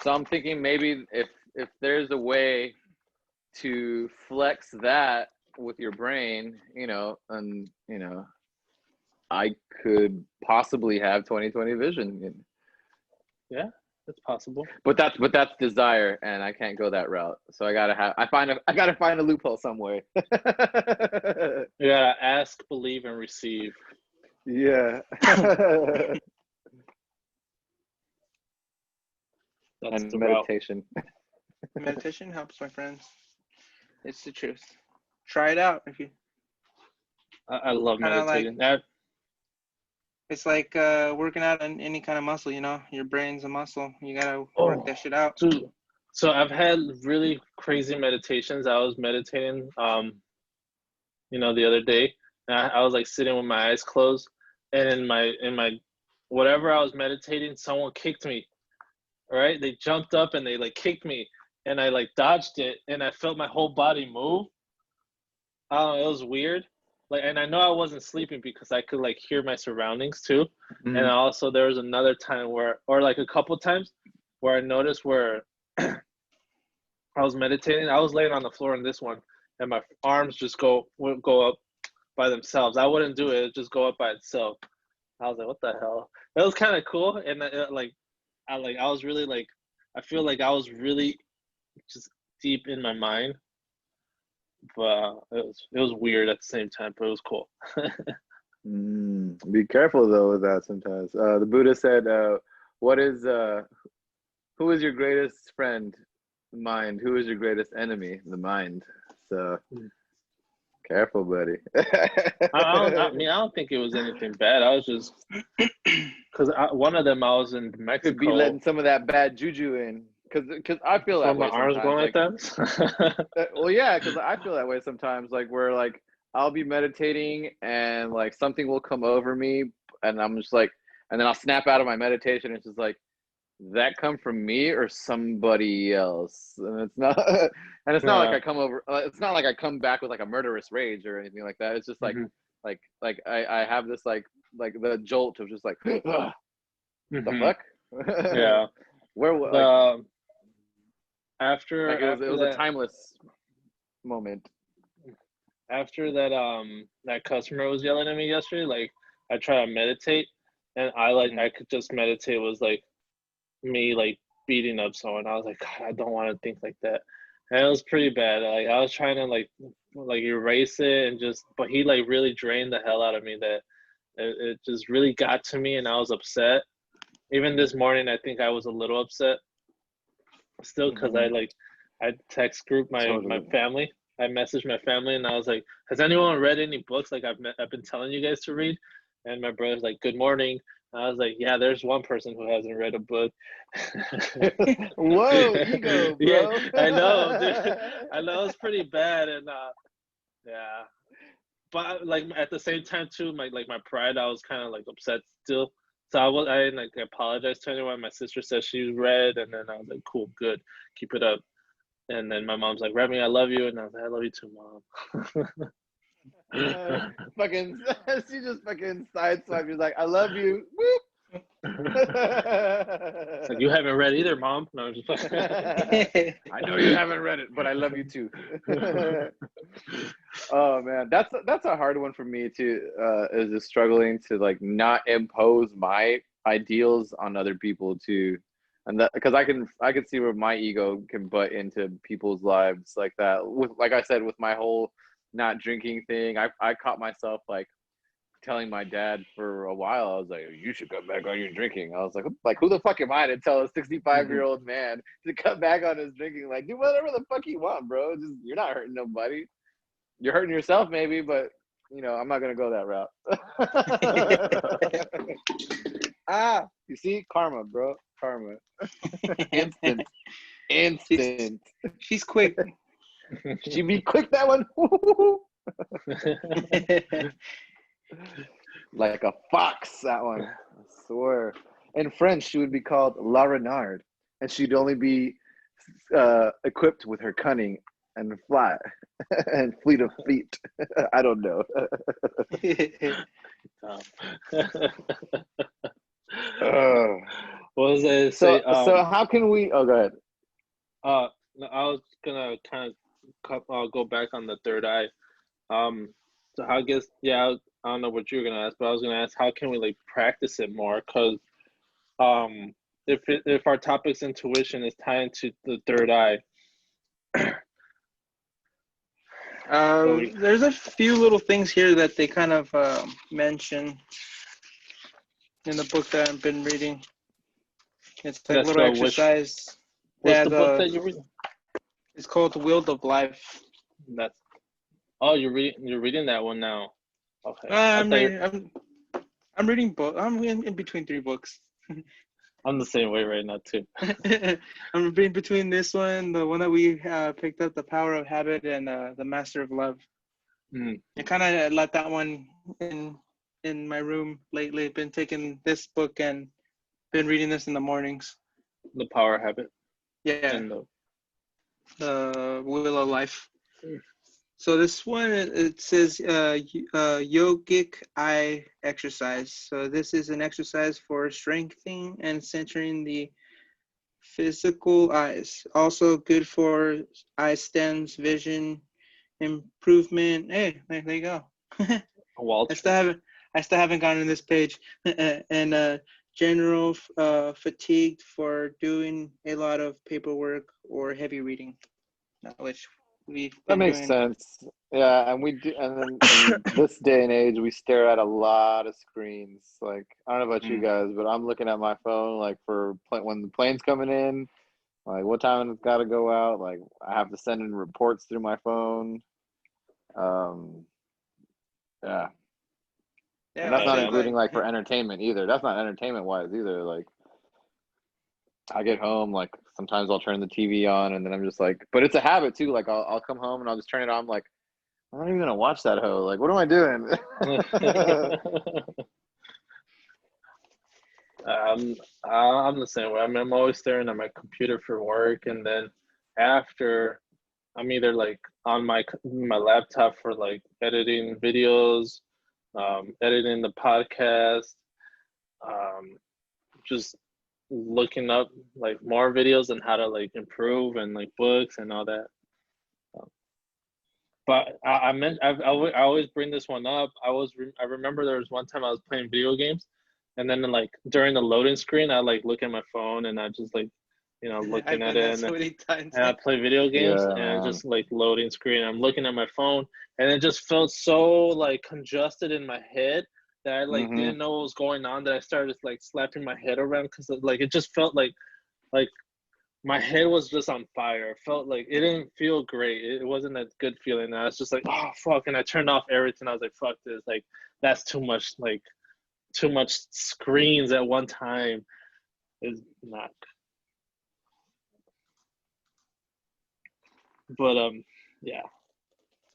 So I'm thinking maybe if there's a way to flex that with your brain, and I could possibly have 20/20 vision. Yeah, that's possible. But that's desire, and I can't go that route. So I gotta find a loophole somewhere. You gotta ask, believe, and receive. Yeah. That's and meditation. Meditation helps, my friends. It's the truth. Try it out if you. I love meditating. Like, it's like working out on any kind of muscle. Your brain's a muscle. You gotta work that shit out. Dude. So I've had really crazy meditations. I was meditating, the other day. And I was like sitting with my eyes closed, and in my whatever I was meditating, someone kicked me. Right? They jumped up and they like kicked me, and I like dodged it, and I felt my whole body move. I don't know, it was weird. Like, and I know I wasn't sleeping because I could like hear my surroundings too. Mm-hmm. And also there was another time where, or like a couple times where I noticed where I was meditating. I was laying on the floor in this one, and my arms just would go up by themselves. I wouldn't do it; it'd just go up by itself. I was like, "What the hell?" It was kind of cool, and I was really like, I feel like I was really just deep in my mind, but it was weird at the same time, but it was cool. Be careful though with that sometimes. The Buddha said, who is your greatest friend? The mind. Who is your greatest enemy? The mind. So careful, buddy. I don't think it was anything bad. I was just because one of them I was in Mexico. Could be letting some of that bad juju in. Because I feel that way. My arms going like that. Well, yeah, because I feel that way sometimes. Like where like I'll be meditating and like something will come over me, and I'm just like, and then I'll snap out of my meditation. And it's just like, that come from me or somebody else, and it's not. And it's not like I come over. It's not like I come back with like a murderous rage or anything like that. It's just like, like I have this like the jolt of just like, the fuck. Yeah. Where like, after like it was that, a timeless moment. After that, that customer was yelling at me yesterday. Like I try to meditate, and I could just meditate was like me like beating up someone. I was like, God, I don't want to think like that, and it was pretty bad. Like I was trying to like erase it and just, but he like really drained the hell out of me. That it just really got to me, and I was upset. Even this morning, I think I was a little upset still because I text group my family. I messaged my family and I was like, has anyone read any books like I've been telling you guys to read? And my brother's like, good morning. And I was like, yeah, there's one person who hasn't read a book. Whoa, ego, bro. Yeah, I know, dude. I know it's pretty bad, and yeah. But like at the same time too, my pride, I was kind of like upset still. So I like apologized to anyone. My sister said she read, and then I was like, cool, good, keep it up. And then my mom's like, Remy, I love you, and I was like, I love you too, Mom. Fucking, she just fucking sideswiped. She's like, I love you. Whoop. It's like, you haven't read either, Mom. No, just I know you haven't read it, but I love you too. Oh man, that's a hard one for me too. Is just struggling to like not impose my ideals on other people too, and that because I can see where my ego can butt into people's lives like that. With like I said, with my whole not drinking thing, I caught myself like telling my dad for a while. I was like, you should cut back on your drinking. I was like who the fuck am I to tell a 65-year-old man to cut back on his drinking? Like, do whatever the fuck you want, bro. Just, you're not hurting nobody. You're hurting yourself maybe, but you know, I'm not gonna go that route. You see, karma, bro. Karma. Instant. She's quick. She be quick, that one. Like a fox, that one. I swear. In French, she would be called La Renard, and she'd only be equipped with her cunning and fly and fleet of feet. I don't know. What was I say? So how can we? Oh, go ahead. I was gonna kind of go back on the third eye. So I guess I don't know what you're gonna ask, but I was gonna ask how can we like practice it more? Because if our topic's intuition is tied to the third eye. There's a few little things here that they kind of mention in the book that I've been reading. It's like a little exercise. What's the book that you're reading? It's called The Wheel of Life. You're reading that one now. Okay. I'm reading book. I'm in between 3 books. I'm the same way right now too. I'm reading between this one, the one that we picked up, The Power of Habit, and The Master of Love. I kind of let that one in my room lately. Been taking this book and been reading this in the mornings. The Power of Habit. Yeah. Wheel of Life. So this one, it says yogic eye exercise. So this is an exercise for strengthening and centering the physical eyes. Also good for eye stems, vision improvement. Hey, there you go. I still haven't gotten to this page. And general fatigue for doing a lot of paperwork or heavy reading, which we've been that makes doing. sense. Yeah, and we do, and then in this day and age, we stare at a lot of screens. Like, I don't know about you guys, but I'm looking at my phone like for when the plane's coming in, like what time it's got to go out. Like, I have to send in reports through my phone. Yeah. Yeah, And that's not including like like for entertainment either. That's not entertainment wise either. Like, I get home, like sometimes I'll turn the TV on and then I'm just like, but it's a habit too. Like I'll come home and I'll just turn it on. Like, I'm not even gonna watch that hoe. Like, what am I doing? I'm the same way. I mean, I'm always staring at my computer for work, and then after, I'm either like on my laptop for like editing videos, editing the podcast, just looking up like more videos on how to like improve and like books and all that. But I always bring this one up. I remember there was one time I was playing video games, and then like during the loading screen, I like look at my phone and I just like, looking at it, so many times. and I play video games, Yeah, and just like loading screen. I'm looking at my phone, and it just felt so like congested in my head that I like didn't know what was going on. That I started like slapping my head around because like it just felt like my head was just on fire. It felt like it didn't feel great. It wasn't a good feeling. And I was just like, oh fuck, and I turned off everything. I was like, fuck this. Like that's too much. Like too much screens at one time is not. But yeah.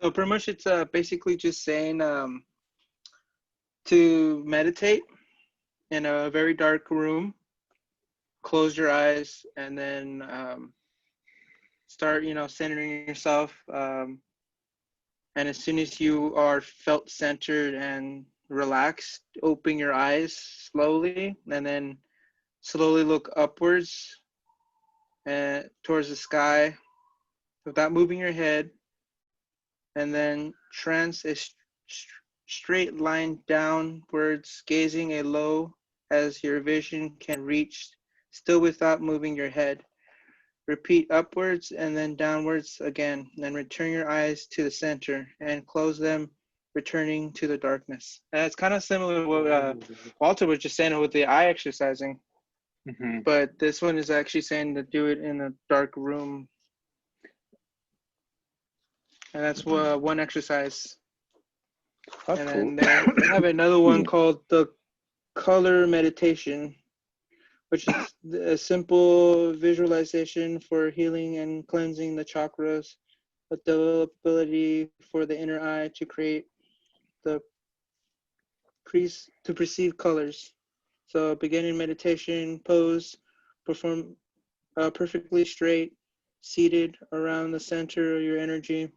So pretty much it's basically just saying to meditate in a very dark room, close your eyes, and then start, centering yourself. And as soon as you are felt centered and relaxed, open your eyes slowly, and then slowly look upwards and towards the sky without moving your head, and then trance a straight line downwards, gazing a low as your vision can reach, still without moving your head. Repeat upwards and then downwards again, and return your eyes to the center and close them, returning to the darkness. And it's kind of similar to what Walter was just saying with the eye exercising. Mm-hmm. But this one is actually saying to do it in a dark room. And that's one exercise. that's and cool. then they have another one called the color meditation, which is a simple visualization for healing and cleansing the chakras, with the ability for the inner eye to create to perceive colors. So beginning meditation pose, perform perfectly straight, seated around the center of your energy.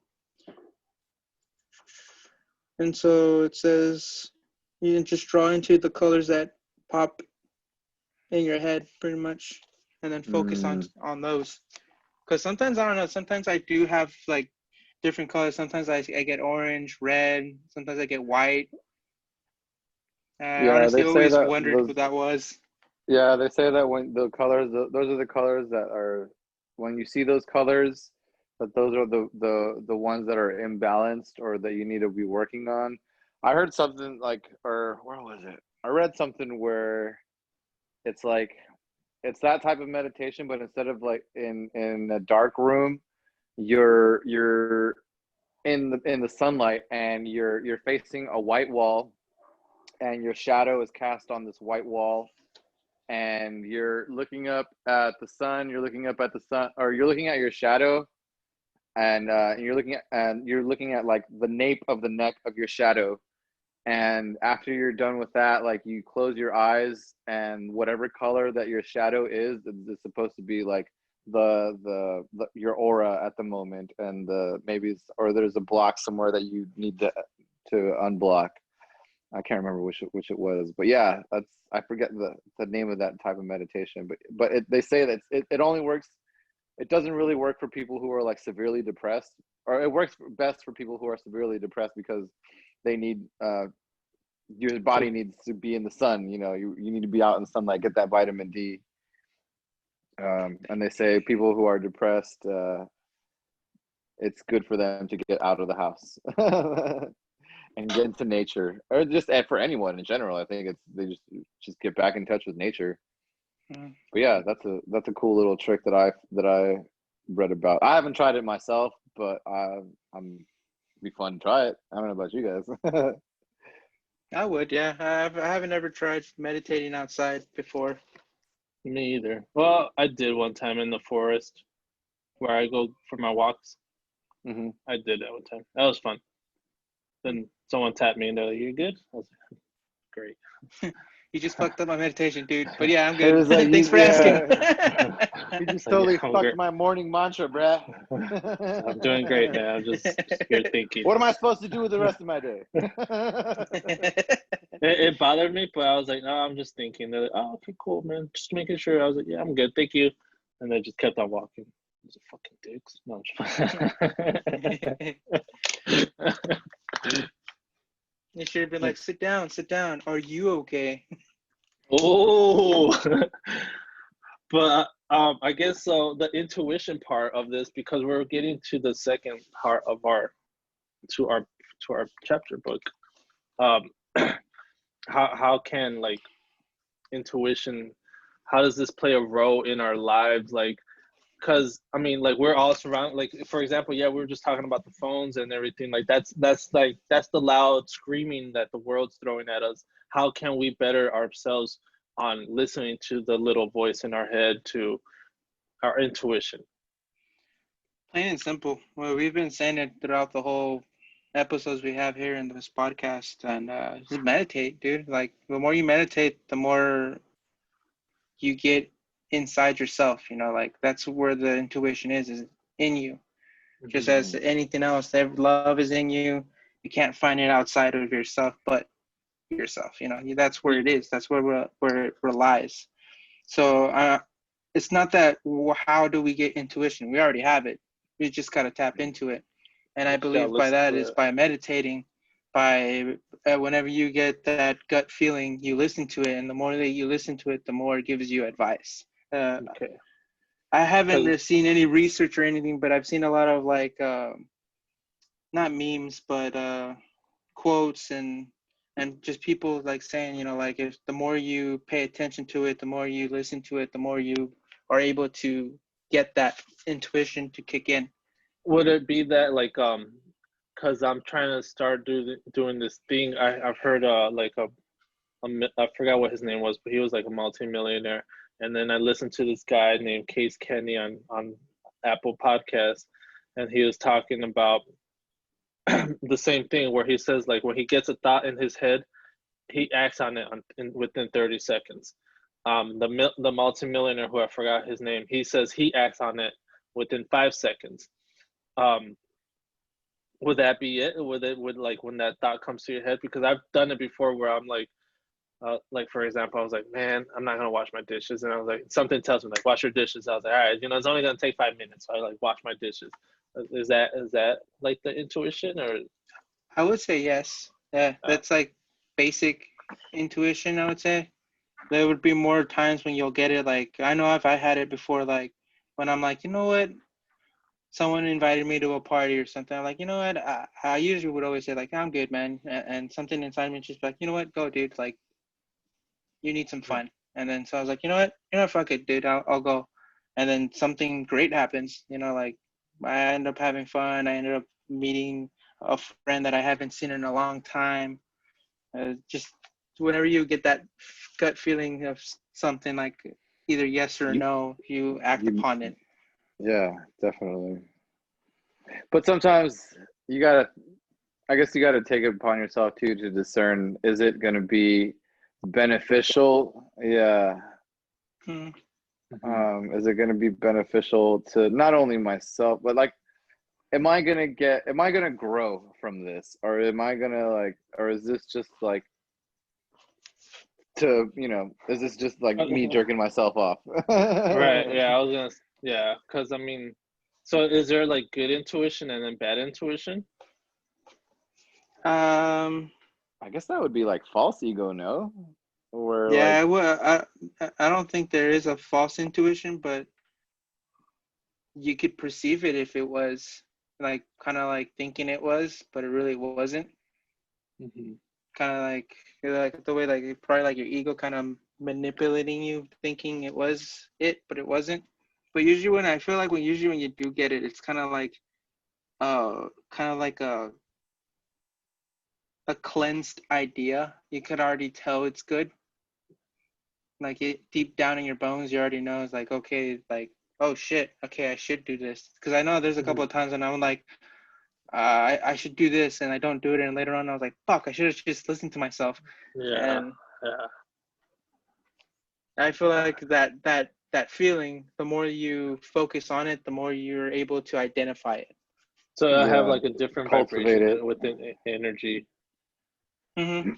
And so it says you can just draw into the colors that pop in your head pretty much, and then focus on those. Because sometimes, I don't know, sometimes I do have like different colors. Sometimes I get orange, red, sometimes I get white. I honestly always wondered what that was. Yeah, they say that when the colors, those are the colors that are, when you see those colors, that those are the ones that are imbalanced or that you need to be working on. I heard something like, or where was it? I read something where it's like, it's that type of meditation, but instead of like in a dark room, you're in the sunlight and you're facing a white wall, and your shadow is cast on this white wall, and you're looking up at the sun, you're looking up at the sun, or you're looking at your shadow, and you're looking at like the nape of the neck of your shadow. And after you're done with that, like you close your eyes, and whatever color that your shadow is supposed to be like your aura at the moment, and or there's a block somewhere that you need to unblock. I can't remember which it was, but yeah, I forget the name of that type of meditation, but they say that it only works. It doesn't really work for people who are like severely depressed, or it works best for people who are severely depressed because they need your body needs to be in the sun. You need to be out in the sunlight, get that vitamin D. And they say people who are depressed, it's good for them to get out of the house and get into nature, or just for anyone in general. I think they just get back in touch with nature. But yeah, that's a cool little trick that I read about. I haven't tried it myself, but be fun to try it. I don't know about you guys. I would, yeah. I haven't ever tried meditating outside before. Me either. Well, I did one time in the forest where I go for my walks. Mm-hmm. I did that one time. That was fun. Then someone tapped me and they're like, "You good?" I was like, "Great." You just fucked up my meditation, dude. But yeah, I'm good. Like, Thanks for asking. You just totally fucked my morning mantra, bruh. I'm doing great, man. I'm just here thinking. What am I supposed to do with the rest of my day? It bothered me, but I was like, no, I'm just thinking. They're like, oh, okay, cool, man. Just making sure. I was like, yeah, I'm good. Thank you. And they just kept on walking. Those are fucking dicks. No, I'm just You should have been like, sit down. Are you okay? Oh, but I guess so. The intuition part of this, because we're getting to the second part of our chapter book. How can like intuition? How does this play a role in our lives? Like, because I mean, like we're all surrounded. Like for example, yeah, we were just talking about the phones and everything. Like that's the loud screaming that the world's throwing at us. How can we better ourselves on listening to the little voice in our head, to our intuition? Plain and simple. Well, we've been saying it throughout the whole episodes we have here in this podcast, and just meditate, dude. Like the more you meditate, the more you get inside yourself. Like that's where the intuition is in you. Just as anything else, love is in you. You can't find it outside of yourself, but yourself. That's where it is. That's where it relies. So it's not that how do we get intuition? We already have it. We just got to tap into it. And I believe by that is by meditating, by whenever you get that gut feeling, you listen to it. And the more that you listen to it, the more it gives you advice. Okay. I haven't seen any research or anything, but I've seen a lot of like, not memes, but quotes and just people like saying, like if the more you pay attention to it, the more you listen to it, the more you are able to get that intuition to kick in. Would it be that like because I'm trying to start doing this thing, I've heard like I forgot what his name was, but he was like a multimillionaire, and then I listened to this guy named Case Kenny on Apple Podcasts, and he was talking about the same thing, where he says like when he gets a thought in his head, he acts on it within 30 seconds. The multimillionaire, who I forgot his name, he says he acts on it within 5 seconds. Would that be it? Would like when that thought comes to your head? Because I've done it before where I'm like for example, I was like, man, I'm not gonna wash my dishes, and I was like, something tells me like, wash your dishes. I was like, all right, it's only gonna take 5 minutes, so I like wash my dishes. Is that like the intuition, or? I would say yes. Yeah, that's like basic intuition, I would say. There would be more times when you'll get it. Like I know if I had it before, like when I'm like, you know what, someone invited me to a party or something. I'm like, you know what, I usually would always say like, I'm good, man, and something inside me just like, you know what, go, dude. Like you need some fun. And then so I was like, you know what, fuck it, dude, I'll go. And then something great happens. Like I end up having fun. I ended up meeting a friend that I haven't seen in a long time. Just whenever you get that gut feeling of something, like either yes or no, you act upon it. Yeah, definitely. But sometimes you gotta take it upon yourself too to discern, is it going to be beneficial? Yeah. Is it going to be beneficial to not only myself, but like, am I going to grow from this? Or am I going to like, or is this just like, is this just like me jerking myself off? Right. Yeah. Yeah. Cause I mean, so is there like good intuition and then bad intuition? I guess that would be like false ego, no? Or yeah, like, I don't think there is a false intuition, but you could perceive it if it was like kind of like thinking it was, but it really wasn't. Mm-hmm. Kind of like the way like probably like your ego kind of manipulating you, thinking it was it, but it wasn't. But usually when I feel like when you do get it, it's kind of like a cleansed idea. You could already tell it's good. Like it deep down in your bones, you already know it's like, okay, like, oh shit, okay, I should do this. Because I know there's a couple of times when I'm like, I should do this and I don't do it, and later on I was like, fuck, I should have just listened to myself. Yeah. And I feel like that feeling, the more you focus on it, the more you're able to identify it. So I have like a different vibration within energy. Mm-hmm.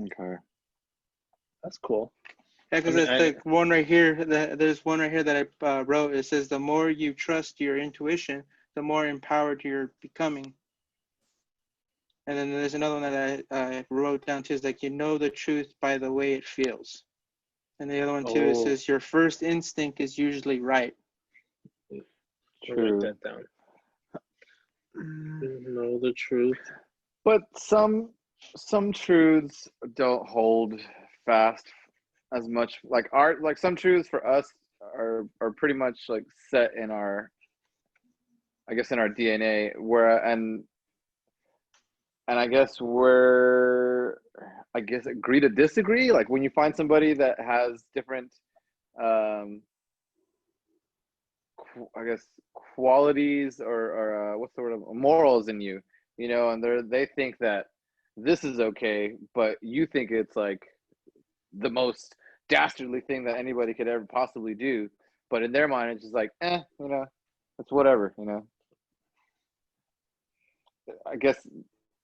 Okay. That's cool. Yeah, because it's like one right here. There's one right here that I wrote. It says, the more you trust your intuition, the more empowered you're becoming. And then there's another one that I wrote down too. Is like, you know the truth by the way it feels. And the other one too, it says, your first instinct is usually right. True. Write that down. You know the truth. But some truths don't hold fast as much. Like some truths for us are pretty much like set in our, I guess, in our DNA. And I guess agree to disagree. Like when you find somebody that has different, I guess, qualities or what's the word, morals in you, and they think that this is okay, but you think it's like the most dastardly thing that anybody could ever possibly do. But in their mind, it's just like, it's whatever, I guess,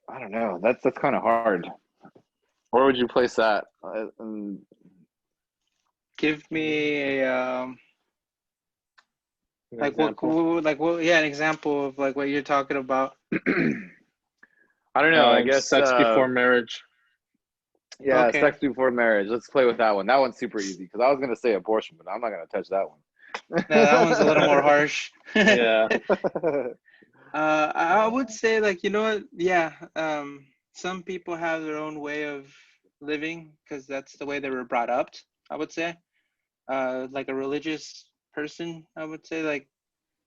I don't know. That's kind of hard. Where would you place that? Give me a an example of like what you're talking about. I don't know. I guess sex before marriage. Yeah, okay. Sex before marriage. Let's play with that one. That one's super easy because I was gonna say abortion, but I'm not gonna touch that one. No, that one's a little more harsh. Yeah. I would say, like, you know what? Yeah. Some people have their own way of living because that's the way they were brought up, I would say. Like a religious person, I would say, like,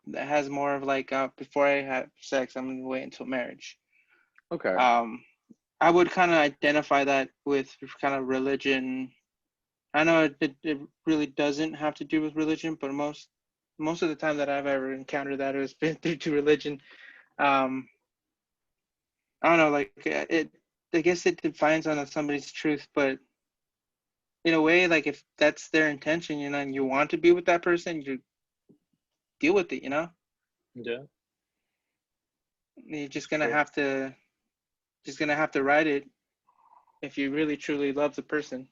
that has more of like, before I have sex, I'm gonna wait until marriage. Okay. I would kind of identify that with kind of religion. I know it really doesn't have to do with religion, but most of the time that I've ever encountered that has been due to religion. I don't know, like I guess it defines on somebody's truth, but in a way, like if that's their intention, and you want to be with that person, you deal with it, Yeah. You're just gonna have to write it if you really truly love the person.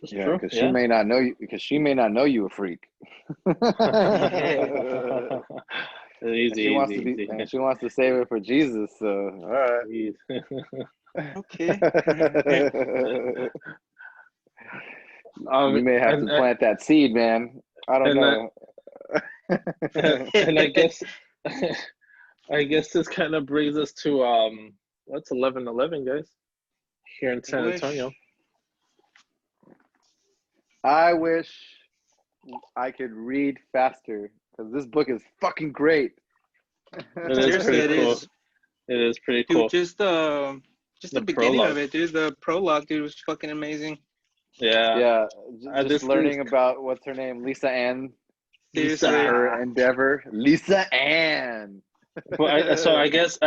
Yeah, because she may not know you. Because she may not know you a freak. Easy. She wants to save it for Jesus. So all right. Okay. You may have to plant that seed, man. I don't know. And I guess this kind of brings us to what's 11:11, guys, here in San Antonio. I wish I could read faster because this book is fucking great. It is pretty cool. It is pretty cool. Dude, just the beginning of it, dude. The prologue, dude, was fucking amazing. Yeah. Just learning about what's her name, Lisa Ann. Seriously. Her endeavor, Lisa Ann. So I guess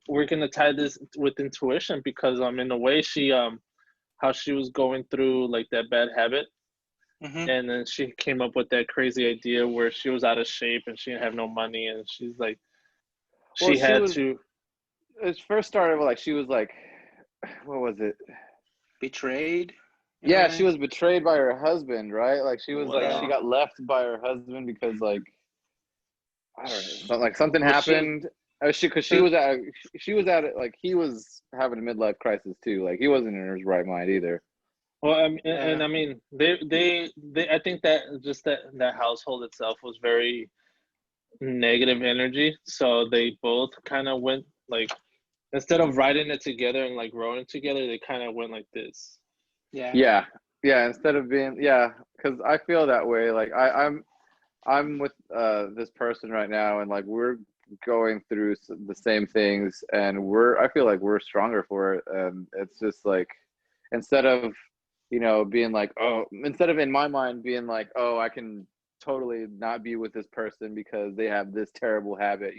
we're gonna tie this with intuition because in a way she how she was going through like that bad habit, and then she came up with that crazy idea where she was out of shape and she didn't have no money, and she's like It first started with like she was like, what was it? Betrayed. Yeah, she was betrayed by her husband, right? Like she was like she got left by her husband because like I don't know, like something happened. She was at it like he was having a midlife crisis too. Like he wasn't in his right mind either. Well, and I mean, they I think that just that household itself was very negative energy. So they both kind of went like, instead of riding it together and like rowing together, they kind of went like this. Yeah. Instead of being because I feel that way. Like I'm with this person right now, and like we're going through the same things, and I feel like we're stronger for it. And it's just like instead of being like, instead of in my mind being like, oh, I can totally not be with this person because they have this terrible habit,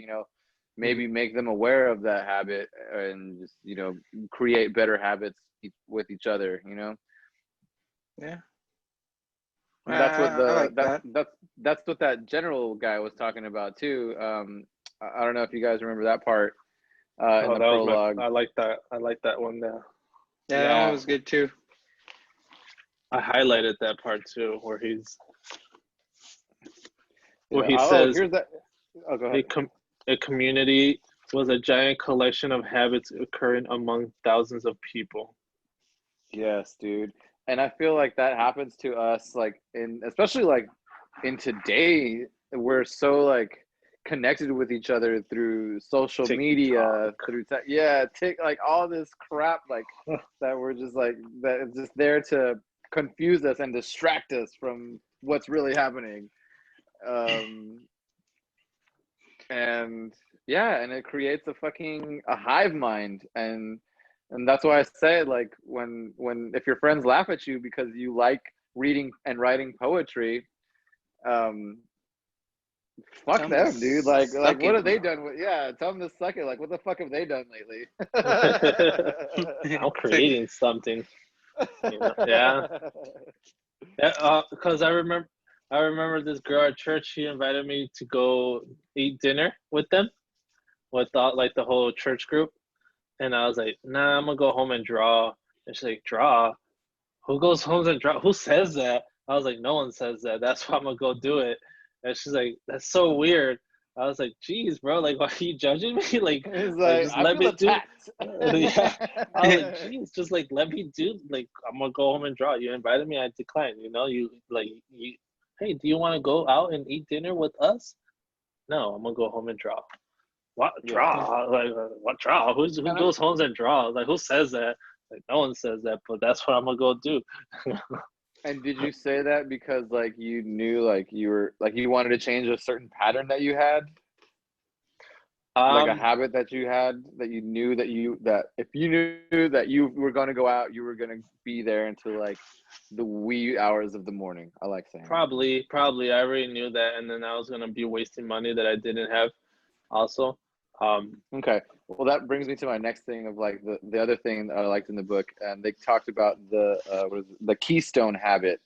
maybe make them aware of that habit and just, create better habits with each other, Yeah. That's what that's what that general guy was talking about too. I don't know if you guys remember that part in the prologue. I like that one there. Yeah, that one was good too. I highlighted that part too, where he says, here's that. Oh, go ahead. A community was a giant collection of habits occurring among thousands of people. Yes, dude. And I feel like that happens to us, like especially like in today, we're so like connected with each other through social media, through like all this crap, like that we're just like that is just there to confuse us and distract us from what's really happening. And it creates a hive mind, and that's why I say, like, when if your friends laugh at you because you like reading and writing poetry, fuck them, dude. Like what have they done with tell them to suck it. Like, what the fuck have they done lately? I'm creating something. Yeah, because I remember this girl at church. She invited me to go eat dinner with them, with like the whole church group, and I was like, nah, I'm gonna go home and draw. And she's like, draw? Who goes home and draw? Who says that? I was like, no one says that. That's why I'm gonna go do it. And she's like, that's so weird. I was like, geez, bro, like, why are you judging me? Like just let me do. Yeah, I was like, geez, just like let me do. Like, I'm gonna go home and draw. You invited me, I declined. Hey, do you want to go out and eat dinner with us? No, I'm gonna go home and draw. What draw? Like, what draw? Who goes home and draws? Like, who says that? Like, no one says that, but that's what I'm gonna go do. And did you say that because like you knew like you were like you wanted to change a certain pattern that you had? Like a habit that you had that you knew that if you knew that you were going to go out, you were going to be there until like the wee hours of the morning. I like saying probably I already knew that, and then I was going to be wasting money that I didn't have also. Okay, well, that brings me to my next thing of like the other thing that I liked in the book, and they talked about the keystone habit,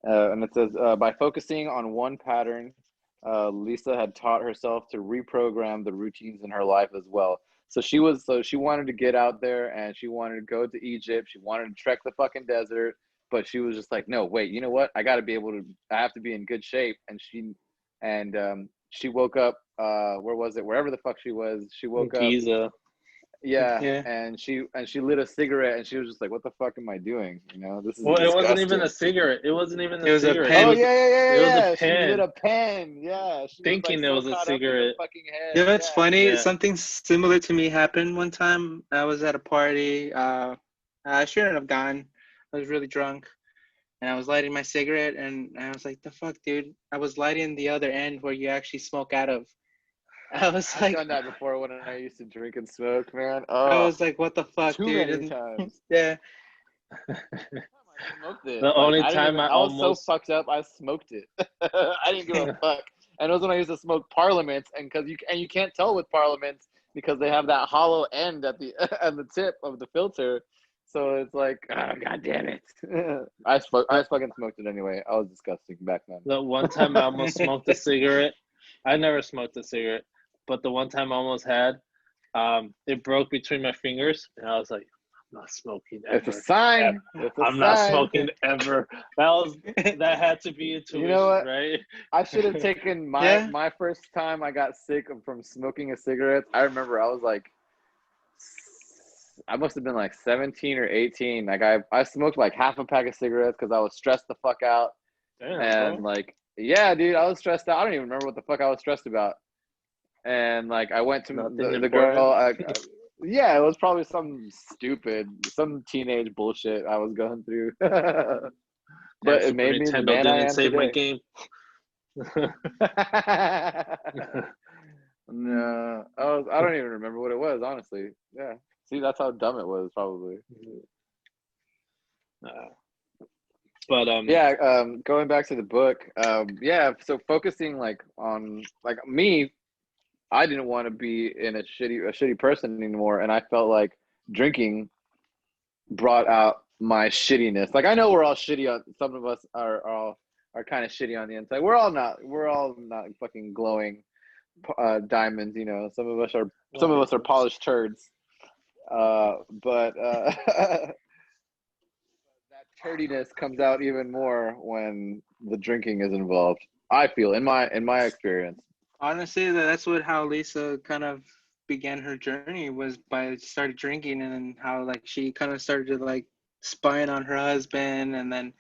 and it says by focusing on one pattern, Lisa had taught herself to reprogram the routines in her life as well. So she wanted to get out there and she wanted to go to Egypt. She wanted to trek the fucking desert, but she was just like, no, wait, you know what? I have to be in good shape. And she woke up, where was it? Wherever the fuck she was, she woke Giza. up. Yeah. And she lit a cigarette and she was just like, what the fuck am I doing? This is disgusting. It wasn't even a cigarette. It wasn't even a cigarette. A pen. Oh, yeah. It was a pen. She lit a pen. Yeah. She thinking was, like, it was a cigarette. You know, it's funny. Yeah. Something similar to me happened one time. I was at a party. I shouldn't have gone. I was really drunk. And I was lighting my cigarette, and I was like, the fuck, dude? I was lighting the other end where you actually smoke out of. I've done that before when I used to drink and smoke, man. Oh, I was like, what the fuck, too dude? many times. Yeah. I smoked it. The only time I was so fucked up, I smoked it. I didn't give a fuck. And it was when I used to smoke Parliaments, and you can't tell with Parliaments because they have that hollow end at the tip of the filter. So it's like, oh, God damn it. I fucking smoked it anyway. I was disgusting back then. The one time I almost smoked a cigarette. I never smoked a cigarette, but the one time I almost had, it broke between my fingers, and I was like, I'm not smoking ever. It's a sign. I'm not smoking ever. That had to be intuition, you know what? right? I should have taken my first time I got sick from smoking a cigarette. I remember I was like, I must have been like 17 or 18. Like I smoked like half a pack of cigarettes because I was stressed the fuck out. Damn, and bro. like, yeah, dude, I was stressed out. I don't even remember what the fuck I was stressed about. And like, I went to the girl. Yeah, it was probably some teenage bullshit I was going through. But it made me the man I am save today. My game. No, I don't even remember what it was, honestly. Yeah. See, that's how dumb it was, probably. But yeah, going back to the book, yeah, so focusing like on like me, I didn't want to be in a shitty person anymore, and I felt like drinking brought out my shittiness. Like, I know we're all shitty on, some of us are kind of shitty on the inside. We're all not fucking glowing diamonds, you know. Some of us are polished turds. But that turdiness comes out even more when the drinking is involved. I feel in my experience. Honestly, that's how Lisa kind of began her journey, was by started drinking, and then how like she kind of started to like spying on her husband, and then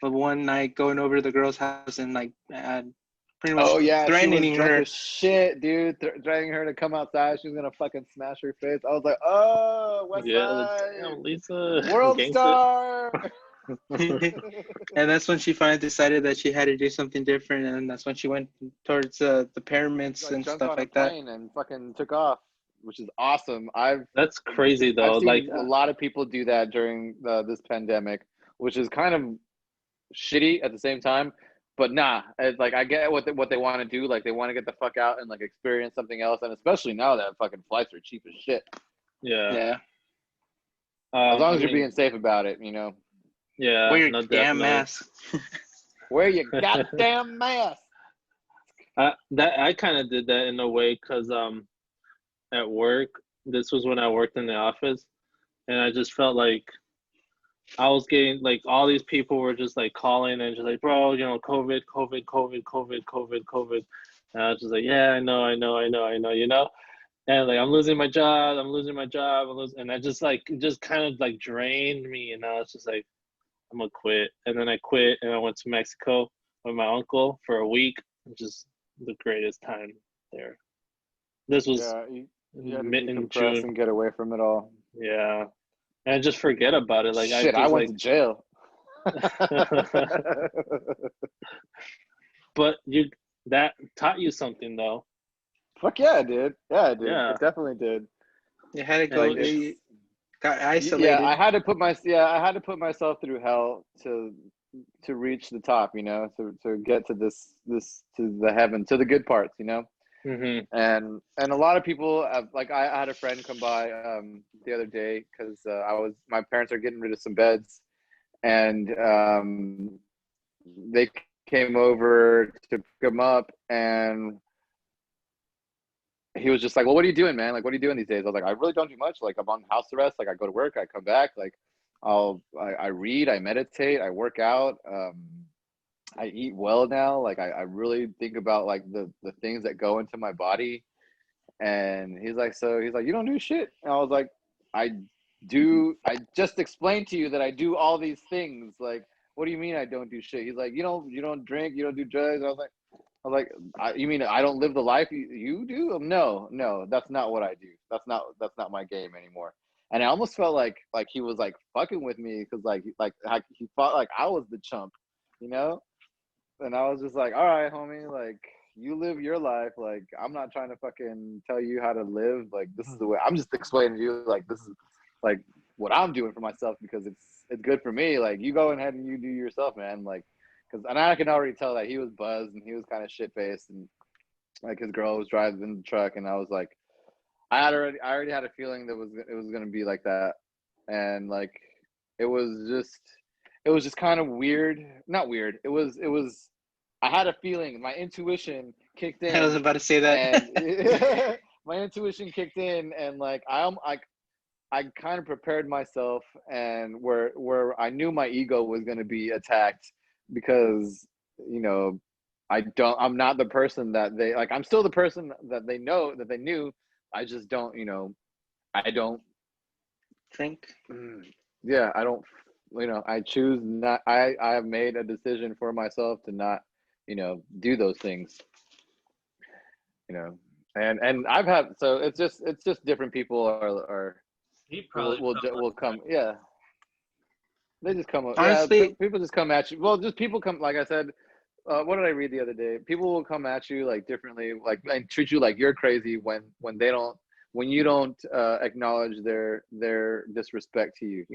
one night going over to the girl's house and like pretty much threatening she was drunk her. as shit, dude. Threatening her to come outside. She was gonna fucking smash her face. I was like, oh, West Side, damn, Lisa, World Star. And that's when she finally decided that she had to do something different, and that's when she went towards the pyramids and stuff like that. And fucking took off, which is awesome. That's crazy though. I've seen like a lot of people do that during this pandemic, which is kind of shitty at the same time. But nah, it's like I get what they want to do. Like, they want to get the fuck out and like experience something else, and especially now that fucking flights are cheap as shit. Yeah. As long as you're being safe about it, you know. Yeah. Wear your damn mask. Wear your goddamn mask. I kind of did that in a way because at work, this was when I worked in the office, and I just felt like I was getting like all these people were just like calling and just like, bro, you know, COVID. And I was just like, yeah, I know, you know. And like, I'm losing my job, and I just like, it just kind of like drained me, and I was just like, I'm gonna quit. And then I quit, and I went to Mexico with my uncle for a week, which is the greatest time there. This was you had to decompress and get away from it all. Yeah, and just forget about it. Like, shit, I went to jail. But that taught you something though. Fuck yeah, it did. Yeah, it did. Yeah. It definitely did. You had to go. Got isolated. Yeah, I had to put myself through hell to reach the top. You know, to get to this to the heaven, to the good parts. You know. Mm-hmm. And a lot of people like, I had a friend come by the other day because my parents are getting rid of some beds, and they came over to pick them up, and he was just like, well, what are you doing, man? Like, what are you doing these days? I was like, I really don't do much. Like, I'm on house arrest. Like, I go to work, I come back, like I read, I meditate, I work out, I eat well now. Like, I really think about like the things that go into my body. And he's like, you don't do shit. And I was like, I just explained to you that I do all these things. Like, what do you mean I don't do shit? He's like, you don't drink, you don't do drugs. I was like, you mean I don't live the life you do? No, that's not what I do. That's not my game anymore. And I almost felt like he was like fucking with me because like he thought like I was the chump, you know? And I was just like, all right, homie, like, you live your life. Like, I'm not trying to fucking tell you how to live. Like, this is the way. I'm just explaining to you, like, this is like what I'm doing for myself because it's good for me. Like, you go ahead and you do yourself, man. Like, and I can already tell that he was buzzed and he was kind of shit faced, and Like his girl was driving the truck, and I was like, I already had a feeling that it was gonna be like that, and like it was just kind of weird. Not weird. It was. I had a feeling. My intuition kicked in. I was about to say that. And my intuition kicked in, and like I kind of prepared myself, and where I knew my ego was going to be attacked because I'm not the person that they like. I'm still the person that they knew. I just don't, I don't drink. Yeah, I don't, I choose not. I have made a decision for myself to not, do those things. And I've had, so it's just different people are he probably will come. Yeah, they just come up. Honestly, yeah, people just come at you. Well, just people come. Like I said, what did I read the other day? People will come at you like differently, like and treat you like you're crazy when they don't, when you don't acknowledge their disrespect to you.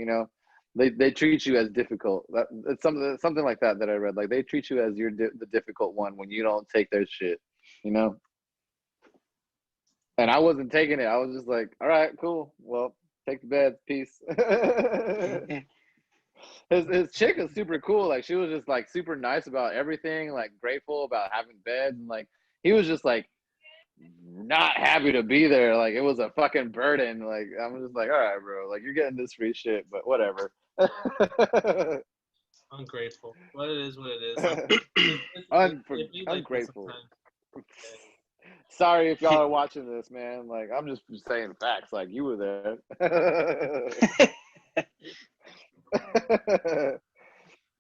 They treat you as difficult. It's something like that I read. Like they treat you as you're the difficult one when you don't take their shit. And I wasn't taking it. I was just like, all right, cool. Well, take the bed, peace. His chick is super cool. Like she was just like super nice about everything, like grateful about having bed, and like he was just like not happy to be there. Like it was a fucking burden. Like I'm just like, all right, bro. Like you're getting this free shit, but whatever. Ungrateful. What it is, what it is. Ungrateful. Sorry if y'all are watching this, man. Like I'm just saying facts. Like you were there.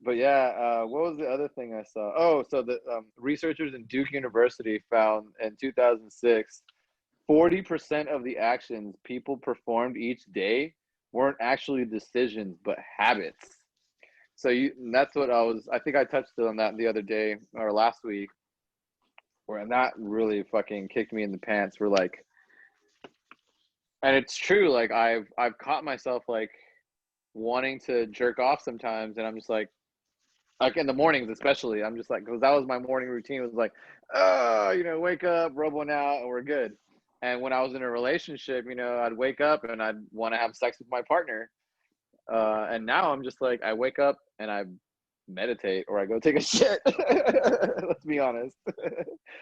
But yeah, what was the other thing I saw? Oh, so the researchers in Duke University found in 2006, 40% of the actions people performed each day weren't actually decisions, but habits. So that's what I think I touched on that the other day or last week, and that really fucking kicked me in the pants. We're like, and it's true. Like I've caught myself like wanting to jerk off sometimes, and I'm just like in the mornings especially, I'm just like, because that was my morning routine. It was like, wake up, rub one out, and we're good. And when I was in a relationship, I'd wake up and I'd want to have sex with my partner. And now I'm just like, I wake up and I meditate, or I go take a shit. Let's be honest.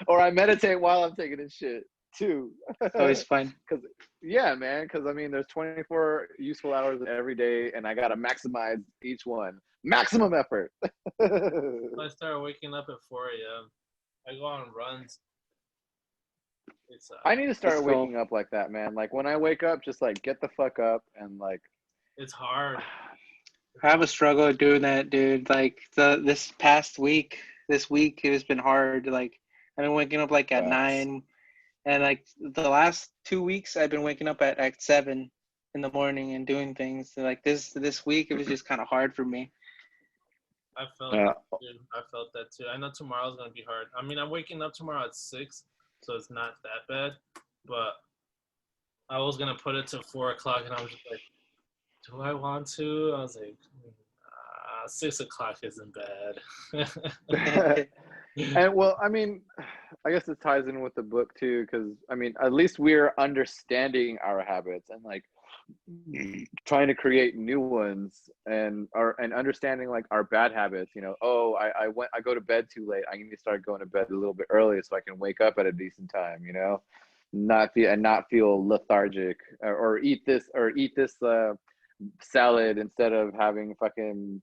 Or I meditate while I'm taking a shit too. Always fun. Because yeah, man. Because I mean, there's 24 useful hours every day, and I gotta maximize each one. Maximum effort. I start waking up at 4 a.m. I go on runs. I need to start waking up like that, man. Like when I wake up, just like get the fuck up and like. It's hard. I have a struggle doing that, dude. Like this week it has been hard. Like I've been waking up like at 9, and like the last 2 weeks I've been waking up at 7 in the morning and doing things. So like this week it was just kind of hard for me. I felt that too. I know tomorrow's gonna be hard. I mean, I'm waking up tomorrow at 6, so it's not that bad. But I was gonna put it to 4 o'clock, and I was just like, do I want to? I was like, 6 o'clock isn't bad. And well, I mean, I guess it ties in with the book too, because I mean, at least we're understanding our habits and like trying to create new ones, and understanding like our bad habits. I go to bed too late. I need to start going to bed a little bit earlier so I can wake up at a decent time. Not feel lethargic, or eat this salad instead of having fucking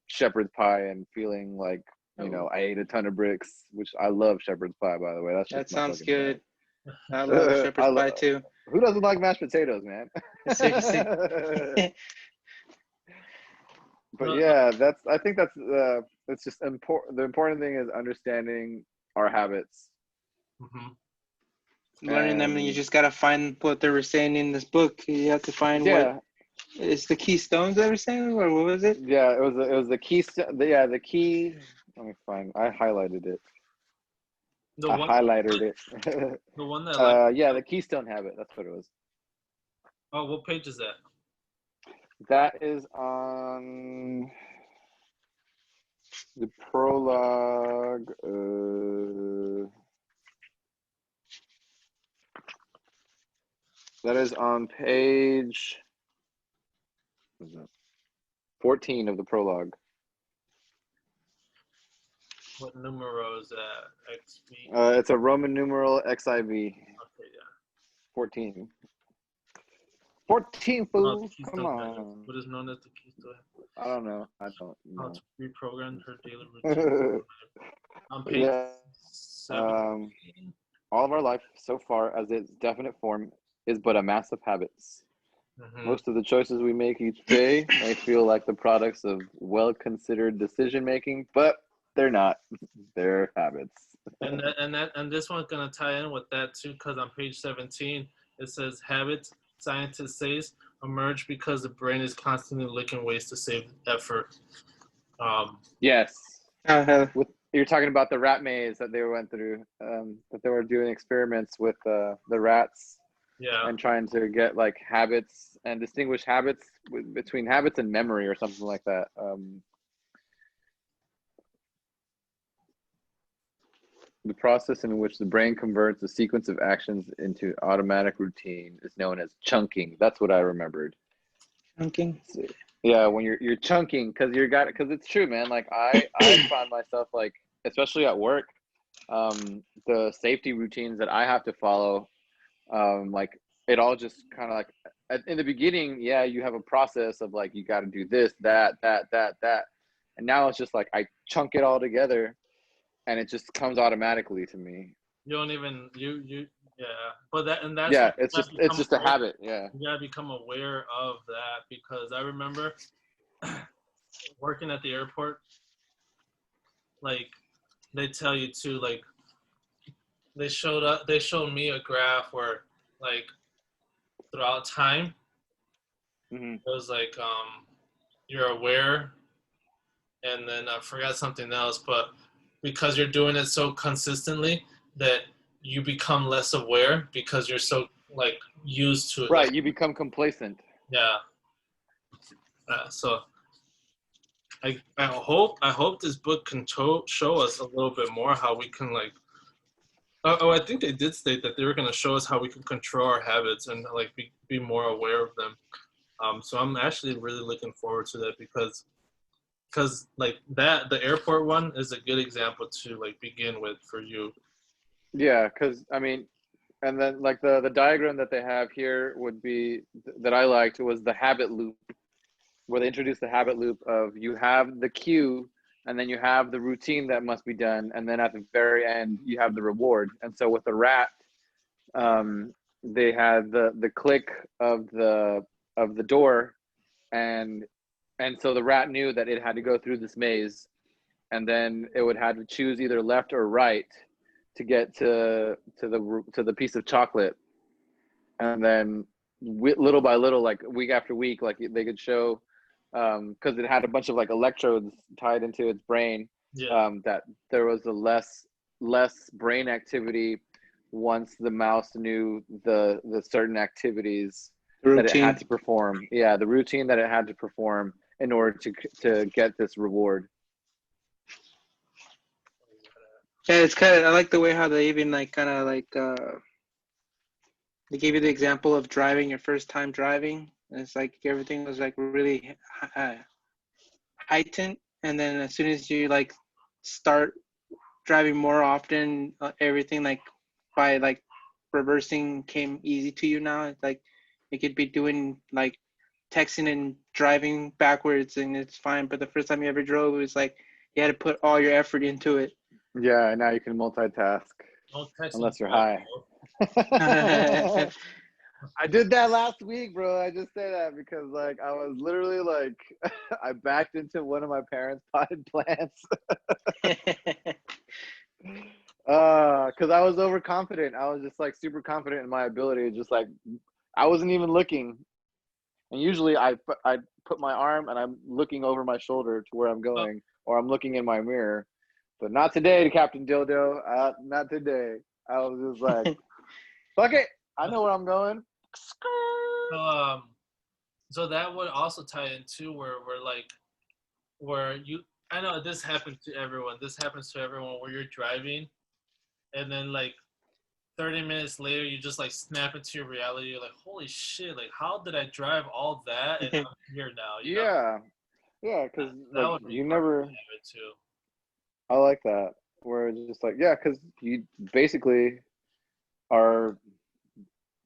shepherd's pie and feeling like I ate a ton of bricks, which I love shepherd's pie, by the way. That sounds good. I love shepherd's pie too. Who doesn't like mashed potatoes, man? Seriously. But yeah, I think that's it's just important. The important thing is understanding our habits. Mm-hmm. Learning them, and you just gotta find what they were saying in this book. You have to find what is the keystones they were saying, or what was it? Yeah, it was the key. The key. Let me find. I highlighted it. Highlighted it. The one that the Keystone Habit. That's what it was. Oh, what page is that? That is on the prologue. That is on page 14 of the prologue. What numero is that? XV? It's a Roman numeral XIV. Okay, yeah. 14. 14, fool. Come on. What is known as the keystone? I don't know. How to reprogram her daily routine. On page 17. All of our life so far as its definite form is but a mass of habits. Most of the choices we make each day may feel like the products of well-considered decision-making, but they're not. They're habits. And this one's gonna tie in with that too, because on page 17 it says habits, scientists says, emerge because the brain is constantly looking ways to save effort. Yes. You're talking about the rat maze that they went through, that they were doing experiments with the rats. Yeah. And trying to get like habits and distinguish habits between habits and memory or something like that. The process in which the brain converts a sequence of actions into automatic routine is known as chunking. That's what I remembered. Chunking? Yeah, when you're chunking, because it's true, man. Like I find myself like, especially at work, the safety routines that I have to follow, like it all just kind of like in the beginning, yeah, you have a process of like you got to do this, that, and now it's just like I chunk it all together, and it just comes automatically to me. You don't even yeah, but that's yeah, it's just a habit. Yeah, you gotta become aware of that, because I remember working at the airport, like they tell you to like they showed me a graph where like throughout time it was like you're aware, and then I forgot something else, but because you're doing it so consistently that you become less aware because you're so like used to it. Right, like, you become complacent. Yeah. So I hope this book can show us a little bit more how we can like. I think they did state that they were going to show us how we can control our habits and like be more aware of them. So I'm actually really looking forward to that, because like that the airport one is a good example to like begin with for you. Yeah, because I mean, and then like the diagram that they have here would be that I liked was the habit loop, where they introduce the habit loop of you have the cue and then you have the routine that must be done, and then at the very end you have the reward. And so with the rat, they had the click of the door, and so the rat knew that it had to go through this maze, and then it would have to choose either left or right to get to the piece of chocolate. And then little by little, like week after week, like they could show, because it had a bunch of like electrodes tied into its brain, that there was a less brain activity once the mouse knew the certain activities that it had to perform. Yeah, the routine that it had to perform in order to get this reward. Yeah, it's kind of, I like the way how they even like kind of like they gave you the example of driving your first time driving. And it's like everything was like really heightened, and then as soon as you like start driving more often, everything like by like reversing came easy to you now. It's like you could be doing like texting and driving backwards and it's fine, but the first time you ever drove, it was like you had to put all your effort into it. Yeah, now you can multitask. Unless you're high. I did that last week, bro. I just say that because like I was literally like I backed into one of my parents' potted plants. Because I was overconfident. I was just like super confident in my ability. Just like I wasn't even looking. And usually I put my arm and I'm looking over my shoulder to where I'm going, or I'm looking in my mirror. But not today, Captain Dildo. Not today. I was just like, fuck it. I know where I'm going. So that would also tie in too, where you. I know this happens to everyone. This happens to everyone where you're driving, and then like 30 minutes later, you just like snap into your reality. You're like, holy shit! Like, how did I drive all that and I'm here now? You know? Yeah, because That like would be you fun never. to have it too. I like that. Where it's just like, yeah, because you basically are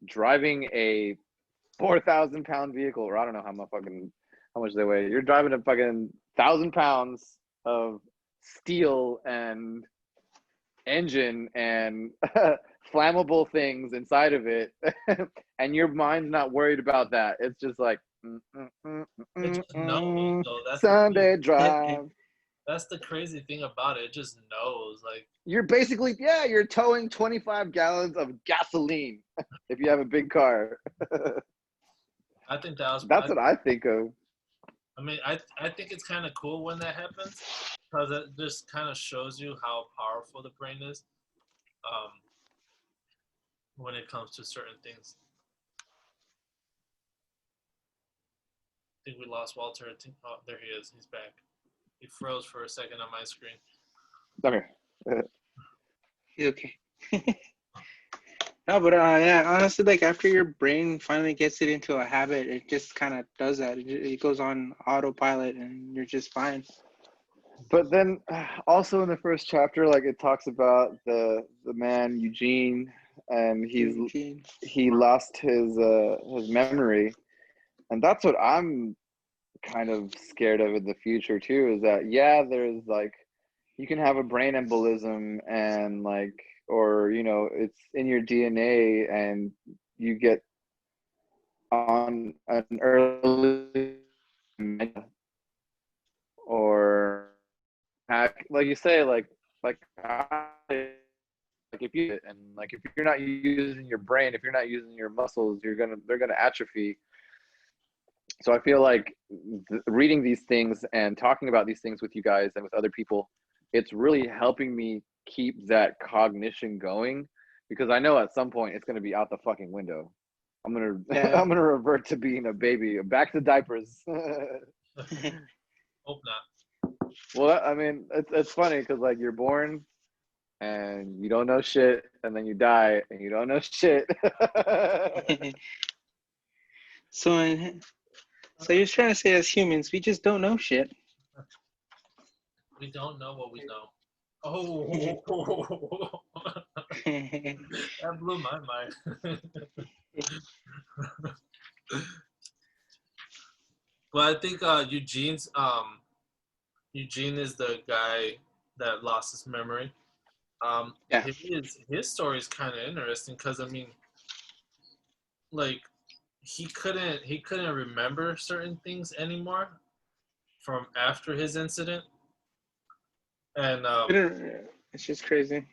driving a 4,000 pound vehicle, or I don't know how much they weigh. You're driving a fucking 1,000 pounds of steel and engine and flammable things inside of it, and your mind's not worried about that. It's just like It just knows, though. Sunday drive. That's the crazy thing about it. It just knows. Like, You're basically, yeah, you're towing 25 gallons of gasoline if you have a big car. I think that's what I think of. I mean, I think it's kind of cool when that happens because it just kind of shows you how powerful the brain is when it comes to certain things. I think we lost Walter. Oh, there he is. He's back. He froze for a second on my screen. Come here. Okay. No, but yeah, honestly, like after your brain finally gets it into a habit, it just kind of does that. It goes on autopilot, and you're just fine. But then, also in the first chapter, like it talks about the man Eugene, and he lost his memory, and that's what I'm kind of scared of in the future too. Is that there's like you can have a brain embolism and like, or it's in your DNA and you get on an early or like you say like if you're not using your brain, if you're not using your muscles, they're gonna atrophy. So I feel like reading these things and talking about these things with you guys and with other people, it's really helping me keep that cognition going, because I know at some point it's going to be out the fucking window. I'm going to revert to being a baby, back to diapers. Hope not. Well, I mean, it's funny because like you're born and you don't know shit, and then you die and you don't know shit. So you're trying to say as humans, we just don't know shit. We don't know what we know. Oh, that blew my mind. Well, I think Eugene is the guy that lost his memory. His story is kind of interesting because I mean, like he couldn't remember certain things anymore from after his incident, and it's just crazy.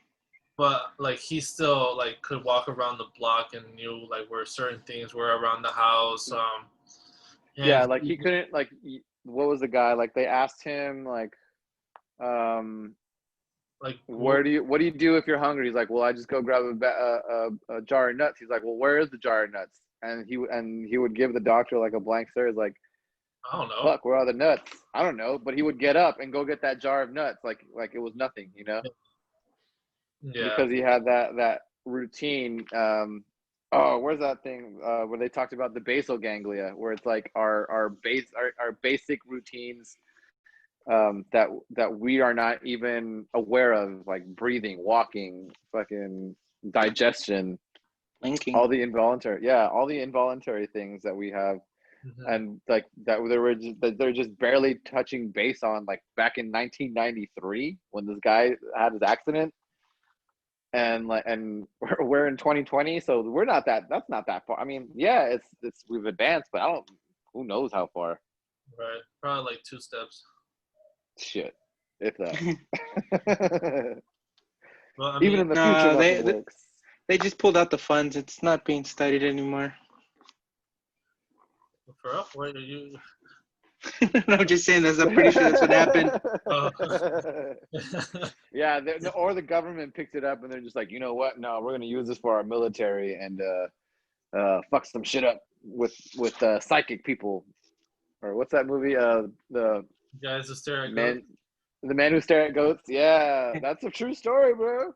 But like he still like could walk around the block and knew like where certain things were around the house. Yeah, like he couldn't like. What was the guy like? They asked him like what do you do if you're hungry? He's like, well, I just go grab a jar of nuts. He's like, well, where is the jar of nuts? And he would give the doctor like a blank stare. He's like, I don't know. Fuck, where are the nuts? I don't know. But he would get up and go get that jar of nuts like it was nothing, Yeah. Because he had that routine. Where's that thing where they talked about the basal ganglia, where it's like our basic routines that we are not even aware of, like breathing, walking, fucking digestion, blinking, all the involuntary things that we have. Mm-hmm. And like that they're just barely touching base on, like back in 1993 when this guy had his accident, and we're in 2020, so we're not that's not that far. I mean, yeah, it's we've advanced, but who knows how far. Right, probably like 2 steps. Shit, if that. Well, I mean, even in the future, works. They just pulled out the funds. It's not being studied anymore. For real? Where are you? No, I'm just saying. I'm pretty sure that's what happened. Yeah, or the government picked it up and they're just like, you know what? No, we're gonna use this for our military and fuck some shit up with psychic people, or what's that movie? The guys who stare at men, goats. The men who stare at goats. Yeah, that's a true story, bro.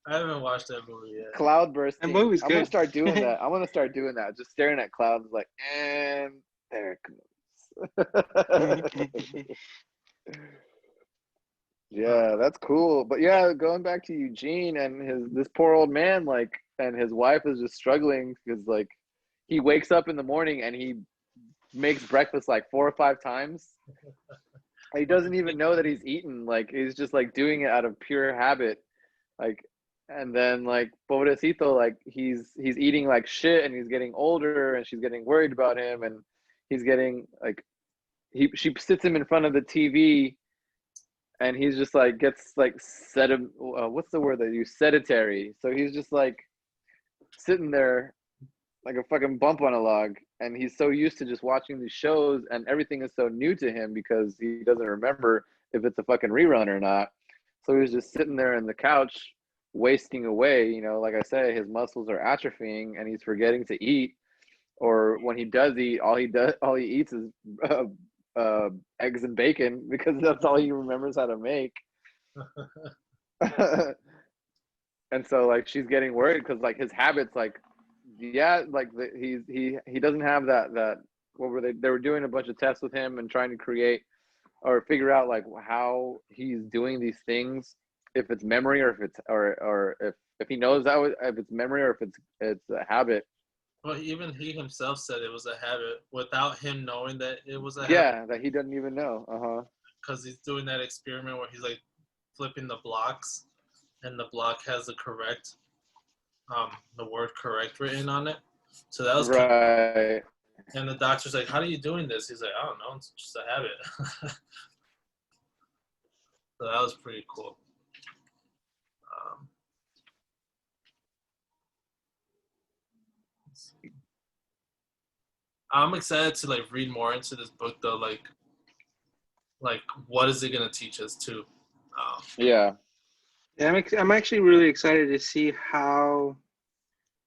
I haven't watched that movie yet. Cloud bursting. That movie's I'm good. gonna start doing that. I'm gonna start doing that. Just staring at clouds, like, and there it comes. Yeah, that's cool. But yeah, going back to Eugene and this poor old man, like, and his wife is just struggling because like he wakes up in the morning and he makes breakfast like 4 or 5 times. He doesn't even know that he's eaten. Like he's just like doing it out of pure habit. Like, and then like Pobrecito, like he's eating like shit and he's getting older and she's getting worried about him and he's getting like she sits him in front of the TV and he's just like gets like what's the word that you sedentary. So he's just like sitting there like a fucking bump on a log, and he's so used to just watching these shows and everything is so new to him because he doesn't remember if it's a fucking rerun or not. So he's just sitting there in the couch wasting away, you know, like I say, his muscles are atrophying and he's forgetting to eat, or when he does eat, all he eats is eggs and bacon because that's all he remembers how to make. And so like she's getting worried because like his habits, like like he doesn't have that what were they were doing a bunch of tests with him and trying to create or figure out like how he's doing these things, if it's memory or if it's or if he knows that if it's memory or if it's a habit. Well, even he himself said it was a habit without him knowing that it was a habit. Yeah, that he doesn't even know. Because he's doing that experiment where he's like flipping the blocks, and the block has the word correct written on it. So that was right. Cool. And the doctor's like, "How are you doing this?" He's like, "I don't know. It's just a habit." So that was pretty cool. I'm excited to like read more into this book though. Like what is it gonna teach us too? Yeah, I'm actually really excited to see how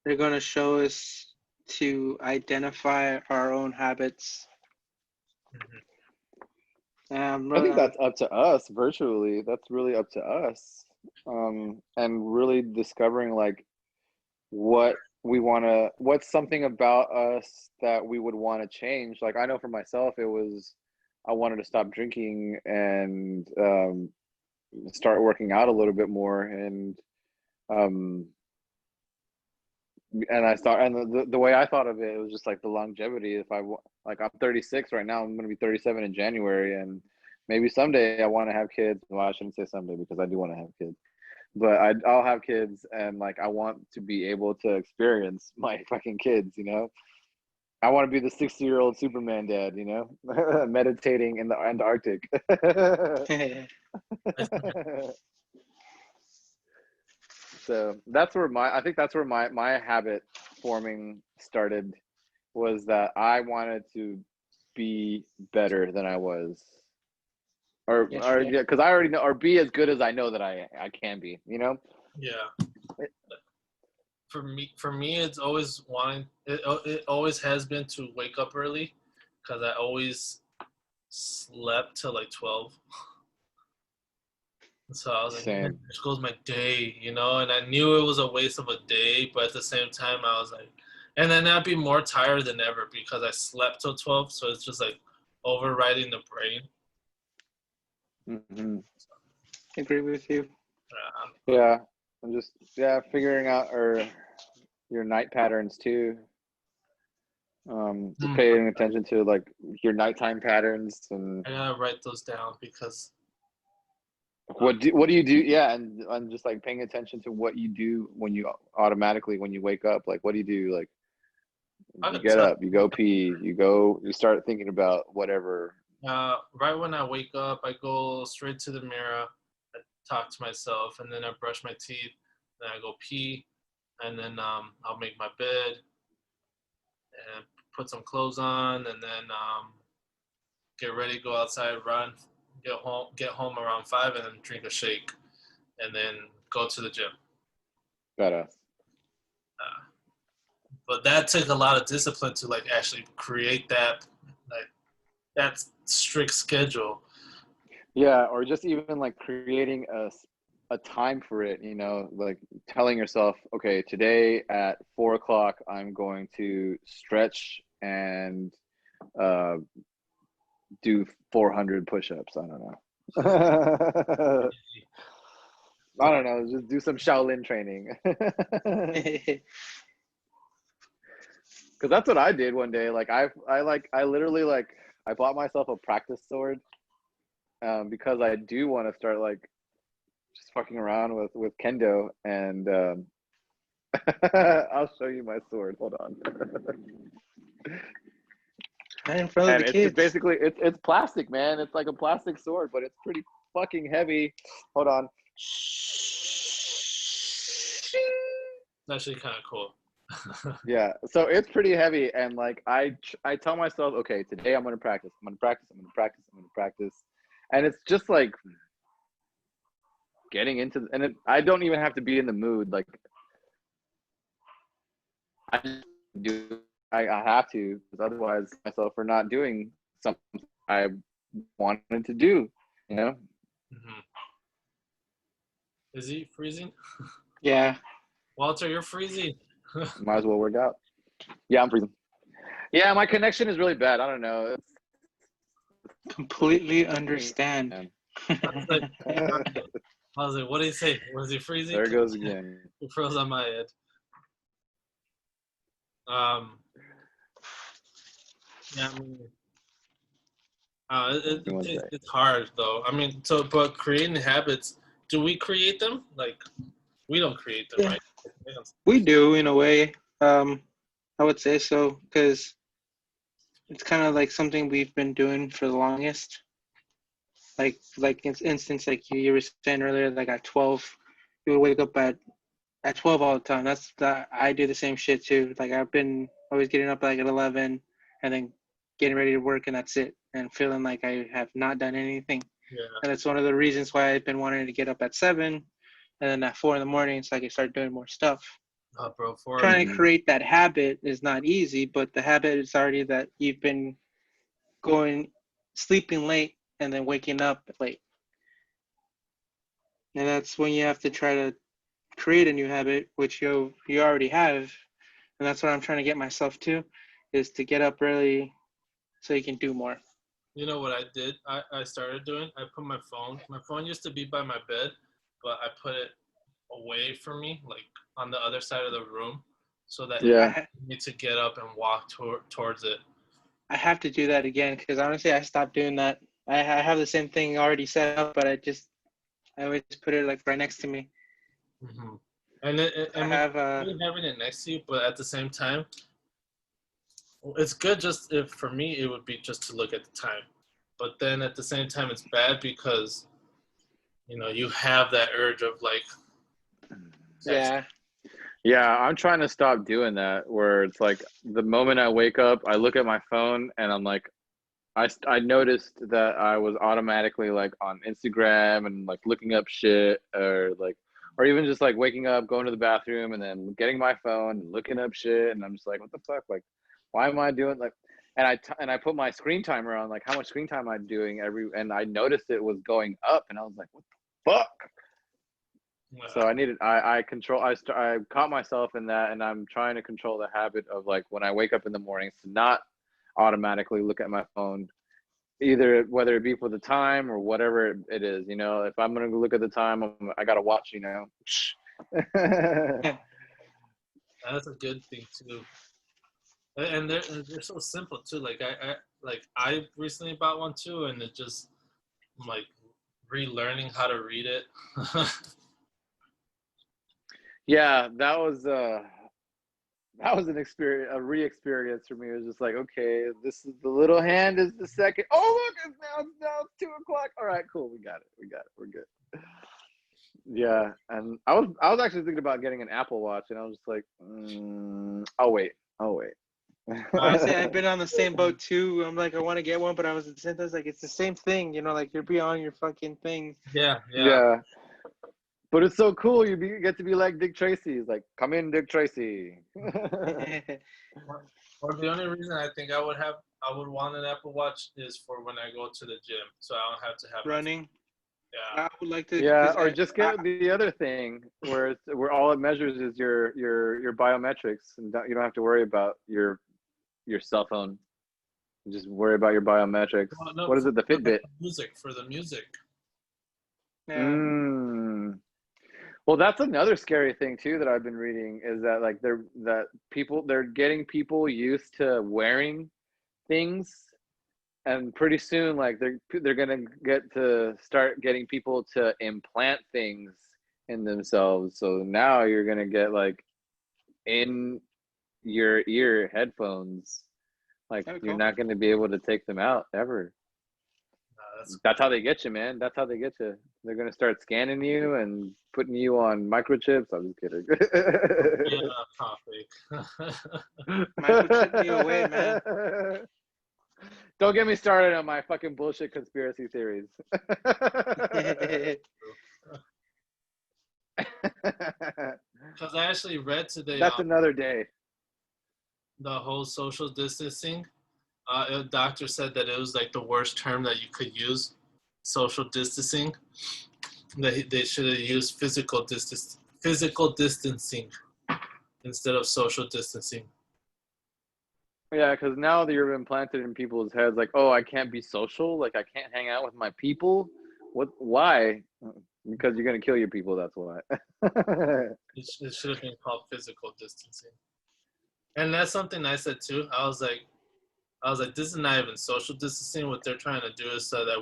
they're gonna show us to identify our own habits. I think that's up to us virtually. That's really up to us. And really discovering like what we want to, what's something about us that we would want to change. Like I know for myself, it was, I wanted to stop drinking and start working out a little bit more. And I thought, and the way I thought of it, it was just like the longevity. If like I'm 36 right now, I'm going to be 37 in January, and maybe someday I want to have kids. Well, I shouldn't say someday because I do want to have kids, but I'll have kids, and like I want to be able to experience my fucking kids. You know, I want to be the 60-year-old Superman dad. You know, meditating in the Antarctic. So that's where I think that's where my habit forming started, was that I wanted to be better than I was, or yeah, because I already know, or be as good as I know that I can be, you know. Yeah. For me, it's always wanting. It always has been to wake up early, because I always slept till like 12. So I was like, there goes my day, you know, and I knew it was a waste of a day, but at the same time, I was like, and then I'd be more tired than ever because I slept till 12, so it's just like overriding the brain. Mm-hmm. I agree with you. Yeah, I'm just figuring out your night patterns too. Just paying attention to like your nighttime patterns, and I gotta write those down because. What do you do? Yeah, and I'm just like paying attention to what you do when you wake up. Like, what do you do? Like, you get up, you go pee, you start thinking about whatever. Right when I wake up, I go straight to the mirror, I talk to myself, and then I brush my teeth, then I go pee, and then I'll make my bed, and put some clothes on, and then get ready, go outside, run. Get home around 5 and then drink a shake, and then go to the gym. Badass. But that took a lot of discipline to like actually create that strict schedule. Yeah, or just even like creating a time for it, you know, like telling yourself, okay, today at 4 o'clock, I'm going to stretch and do 400 push-ups. I don't know. I don't know. Just do some Shaolin training. Because that's what I did one day. Like I literally like I bought myself a practice sword because I do want to start like just fucking around with kendo, and I'll show you my sword. Hold on. Not in front of the kids. It's basically it's plastic, man. It's like a plastic sword, but it's pretty fucking heavy. Hold on. It's actually kind of cool. Yeah, so it's pretty heavy, and like I tell myself, okay, today I'm gonna practice. I'm gonna practice. I'm gonna practice. I'm gonna practice, and it's just like getting into, and I don't even have to be in the mood. Like I just do. I have to, because otherwise, myself for not doing something I wanted to do. You know. Mm-hmm. Is he freezing? Yeah. Walter, you're freezing. Might as well work out. Yeah, I'm freezing. Yeah, my connection is really bad. I don't know. Completely understand. I was like, what did he say? Was he freezing? There it goes again. It froze on my head. Yeah, I mean, it's hard though. I mean, but creating habits, do we create them? Like, we don't create them, right? We do, in a way. I would say so, because it's kind of like something we've been doing for the longest. Like instance, like you were saying earlier, like at 12, you would wake up at 12 all the time. That's that. I do the same shit too. Like I've been always getting up like at 11, and then getting ready to work, and that's it. And feeling like I have not done anything. Yeah. And it's one of the reasons why I've been wanting to get up at 7, and then at 4 in the morning, so I can start doing more stuff. Oh, bro, Trying to create that habit is not easy, but the habit is already that you've been sleeping late and then waking up late. And that's when you have to try to create a new habit, which you already have. And that's what I'm trying to get myself to, is to get up early so you can do more. You know what I did? I started doing? I put my phone used to be by my bed, but I put it away from me, like on the other side of the room, so that I need to get up and walk towards it. I have to do that again, because honestly, I stopped doing that. I have the same thing already set up, but I always put it like right next to me. Mm-hmm. And having it next to you, but at the same time, it's good. Just if for me, it would be just to look at the time, but then at the same time, it's bad because you have that urge of like. Yeah, I'm trying to stop doing that, where it's like the moment I wake up, I look at my phone and I'm like, I noticed that I was automatically like on Instagram and like looking up shit, or even just like waking up, going to the bathroom, and then getting my phone and looking up shit, and I'm just like, what the fuck? Like, why am I doing like? And I put my screen timer on, like how much screen time I'm doing and I noticed it was going up, and I was like, what the fuck? So I caught myself in that, and I'm trying to control the habit of like when I wake up in the mornings to not automatically look at my phone, whether it be for the time or whatever it is. If I'm gonna look at the time, I gotta watch. That's a good thing too, and they're so simple too. Like I recently bought one too, and I'm like relearning how to read it. Yeah, that was an experience, a re-experience for me. It was just like, okay, this is the little hand is the second. Oh look, it's now 2 o'clock. All right, cool, we got it, we're good. Yeah, and I was actually thinking about getting an Apple Watch, and I was just like, I'll wait. Honestly, I've been on the same boat too. I'm like, I want to get one, but I was at the same time like, it's the same thing, like you're beyond your fucking thing. Yeah. But it's so cool. You get to be like Dick Tracy. He's like, come in, Dick Tracy. Or the only reason I think I would want an Apple Watch is for when I go to the gym, so I don't have to have running. Yeah. I would like to. Yeah, or just get the other thing where all it measures is your biometrics, and you don't have to worry about your cell phone. You just worry about your biometrics. Well, no, What is it? The Fitbit. For the music. Yeah. Well, that's another scary thing too that I've been reading is that like they're getting people used to wearing things, and pretty soon like they're gonna get to start getting people to implant things in themselves. So now you're gonna get like in your ear headphones, like you're not gonna be able to take them out ever. That's how they get you, man. That's how they get you. They're gonna start scanning you and putting you on microchips. I'm just kidding. Microchip me away, man. Don't get me started on my fucking bullshit conspiracy theories. Because I actually read today. That's another day. The whole social distancing. A doctor said that it was like the worst term that you could use, social distancing. That they should have used physical distancing instead of social distancing. Yeah, because now that you're implanted in people's heads, like, oh, I can't be social, like I can't hang out with my people. What? Why? Because you're gonna kill your people. That's why. It should have been called physical distancing. And that's something I said too. I was like, this is not even social distancing. What they're trying to do is so that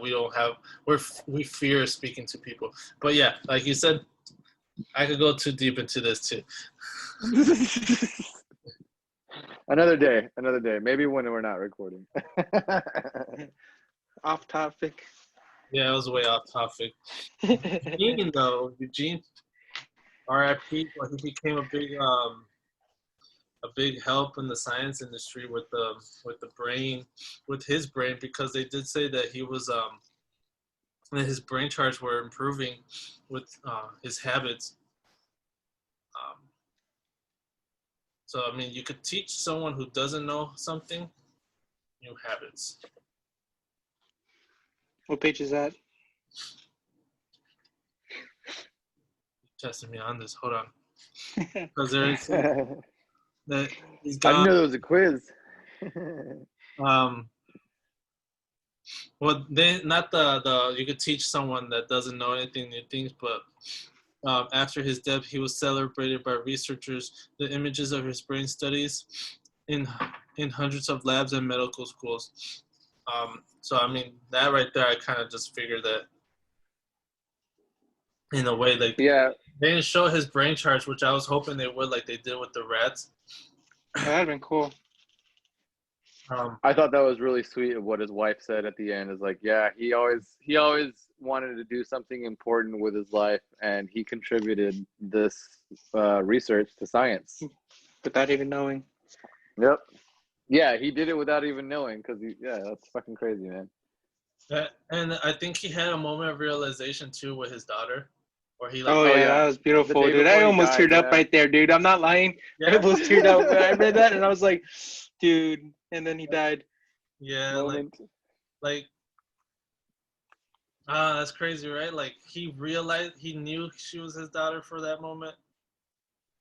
we fear speaking to people. But yeah, like you said, I could go too deep into this too. Another day. Maybe when we're not recording. Off topic. Yeah, it was way off topic. Eugene, R.I.P. Well, he became a big help in the science industry with his brain, because they did say that he was that his brain charts were improving with his habits. So I mean, you could teach someone who doesn't know something new habits. What page is that? Testing me on this. Hold on, because there's that he's I got. didn't know there was a quiz. Well, they not the you could teach someone that doesn't know anything new things, but after his death, he was celebrated by researchers. The images of his brain studies in hundreds of labs and medical schools. So I mean, that right there, I kind of just figured that in a way, like, yeah, they didn't show his brain charts, which I was hoping they would, like they did with the rats. That'd been cool. I thought that was really sweet of what his wife said at the end. Is like, yeah, he always wanted to do something important with his life, and he contributed this research to science without even knowing. Yep. Yeah, he did it without even knowing, because that's fucking crazy, man. And I think he had a moment of realization too with his daughter, where he like. Oh yeah, that was beautiful, dude. I almost teared up right there, dude. I'm not lying. Yeah. I almost teared up when I read that, and I was like, dude. And then he died. Yeah, like that's crazy, right? Like he knew she was his daughter for that moment.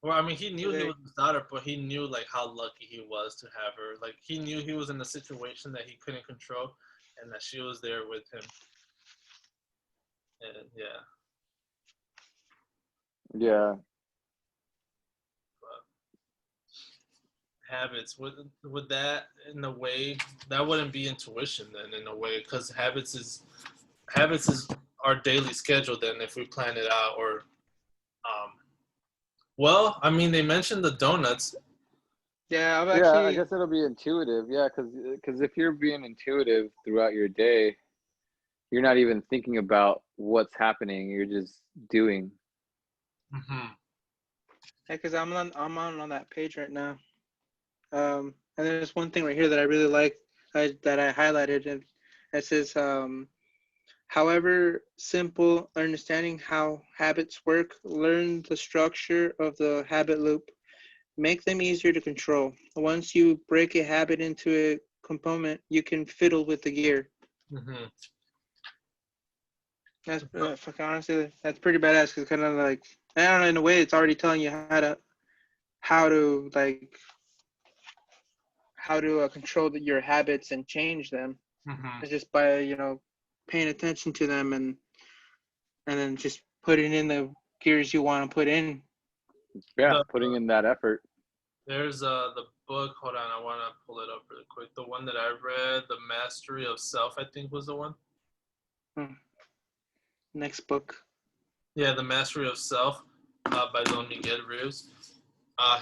Well, I mean, he knew he was his daughter, but he knew like how lucky he was to have her. Like he knew he was in a situation that he couldn't control, and that she was there with him. And yeah. Habits would that, in a way, that wouldn't be intuition then, in a way, because habits is our daily schedule then, if we plan it out. Or well, I mean, they mentioned the donuts. Yeah, I guess it'll be intuitive. Yeah, because if you're being intuitive throughout your day, you're not even thinking about what's happening, you're just doing. Yeah, because I'm on that page right now. And there's one thing right here that I really like, that I highlighted, and it says, however simple, understanding how habits work, learn the structure of the habit loop, make them easier to control. Once you break a habit into a component, you can fiddle with the gear. That's fucking honestly, that's pretty badass. Cause kind of like, I don't know, in a way, it's already telling you how to control your habits and change them. Mm-hmm. It's just by paying attention to them and then just putting in the gears you want to put in. Yeah, putting in that effort. There's the book. Hold on, I want to pull it up really quick. The one that I read, The Mastery of Self, I think was the one. Next book. Yeah, The Mastery of Self by Don Miguel Ruiz.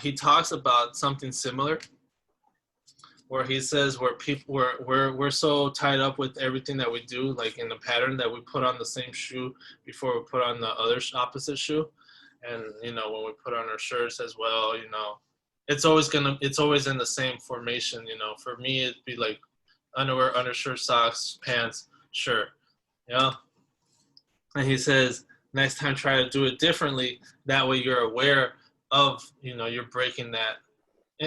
He talks about something similar, where he says we're so tied up with everything that we do, like in the pattern, that we put on the same shoe before we put on the other opposite shoe, and when we put on our shirts as well, it's always in the same formation. For me, it'd be like underwear, undershirt, socks, pants, shirt. And he says next time try to do it differently. That way you're aware of you're breaking that.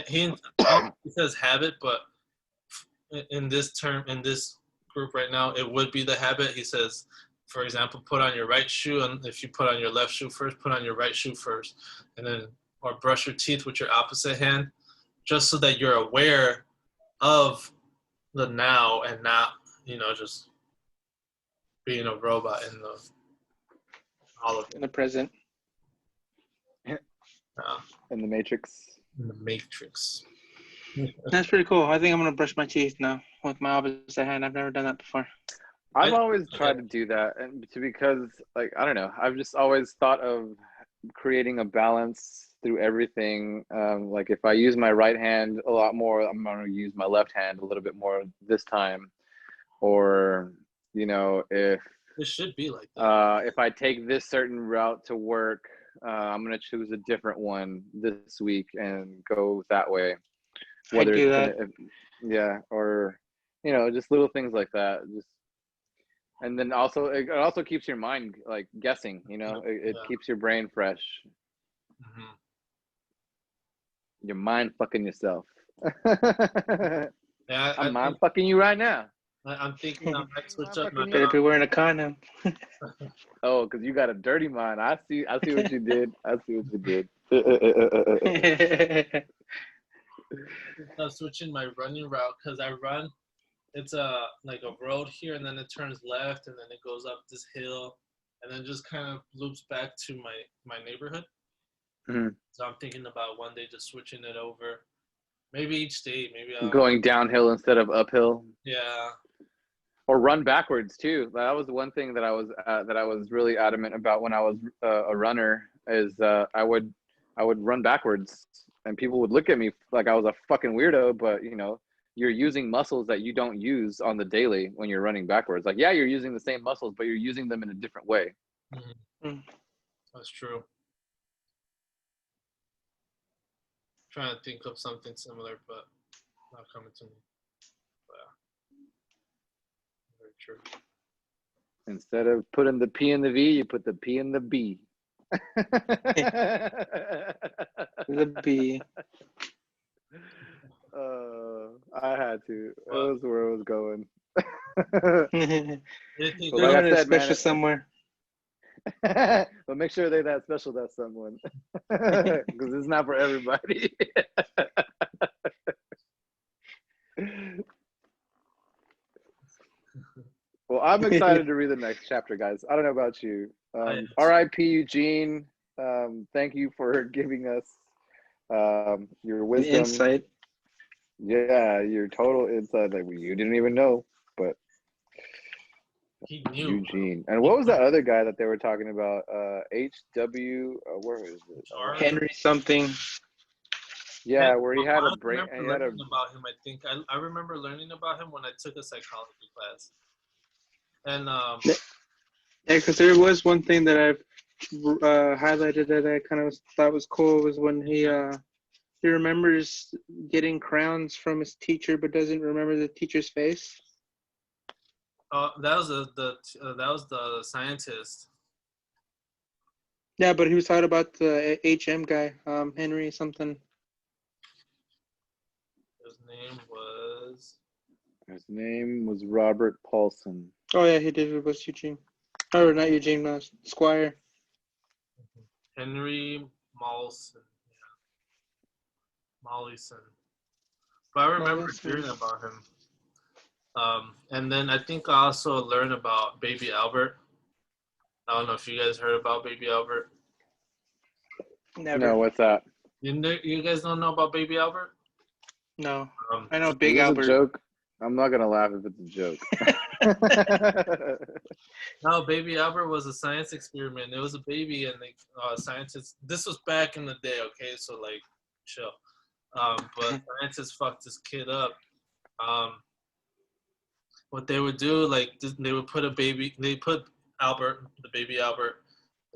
He says habit, but in this group right now, it would be the habit. He says, for example, put on your right shoe, and if you put on your left shoe first, put on your right shoe first, and then or brush your teeth with your opposite hand, just so that you're aware of the now and not just being a robot in the present. In the Matrix. In the Matrix. That's pretty cool. I think I'm gonna brush my teeth now with my opposite hand. I've never done that before. I've always tried to do that, and because I don't know, I've just always thought of creating a balance through everything. Like if I use my right hand a lot more, I'm gonna use my left hand a little bit more this time, or if it should be like that. If I take this certain route to work, I'm gonna choose a different one this week and go that way. Whether I do that. Or just little things like that. And then also it also keeps your mind like guessing. It keeps your brain fresh. Mm-hmm. Your mind fucking yourself. Yeah, I'm mind fucking you right now. I'm thinking I might switch up my. Better be wearing a condom. Oh, because you got a dirty mind. I see what you did. I see what you did. I'm switching my running route because I run. It's like a road here, and then it turns left, and then it goes up this hill, and then just kind of loops back to my neighborhood. Mm-hmm. So I'm thinking about one day just switching it over. Maybe each day, maybe I'll going downhill instead of uphill. Yeah. Or run backwards too. That was one thing that I was really adamant about when I was a runner. Is I would run backwards, and people would look at me like I was a fucking weirdo. But you're using muscles that you don't use on the daily when you're running backwards. Like, yeah, you're using the same muscles, but you're using them in a different way. Mm-hmm. That's true. Trying to think of something similar, but not coming to me. Very true. Instead of putting the P in the V, you put the P in the B. The B. I had to. That was where I was going. They're like I said, special somewhere. But make sure they're that special, that someone, because it's not for everybody. Well, I'm excited to read the next chapter, guys. I don't know about you. R.I.P. Eugene. Thank you for giving us your wisdom. The insight. Yeah, your total insight that you didn't even know, but he knew. Eugene. And what was that other guy that they were talking about? H.W. Where is it? Henry something. Yeah, where he had a brain. I remember learning about him. I think I remember learning about him when I took a psychology class. And yeah, because there was one thing that I've highlighted that I kind of thought was cool was when he remembers getting crowns from his teacher, but doesn't remember the teacher's face. That was the scientist. Yeah, but he was talking about the HM guy, Henry something. His name was Robert Paulson. Oh yeah, he did. It was Eugene. Oh, not Eugene Squire. Henry Mollison. Yeah. Mollison. But I remember hearing about him. And then I think I also learned about Baby Albert. I don't know if you guys heard about Baby Albert. Never. No, what's that? You guys don't know about Baby Albert? No. I know Big Albert. Is it a joke? I'm not gonna laugh if it's a joke. No, Baby Albert was a science experiment. It was a baby, and scientists. This was back in the day, okay? So like, chill. But scientists fucked this kid up. What they would do, like, they would put Albert, the baby Albert,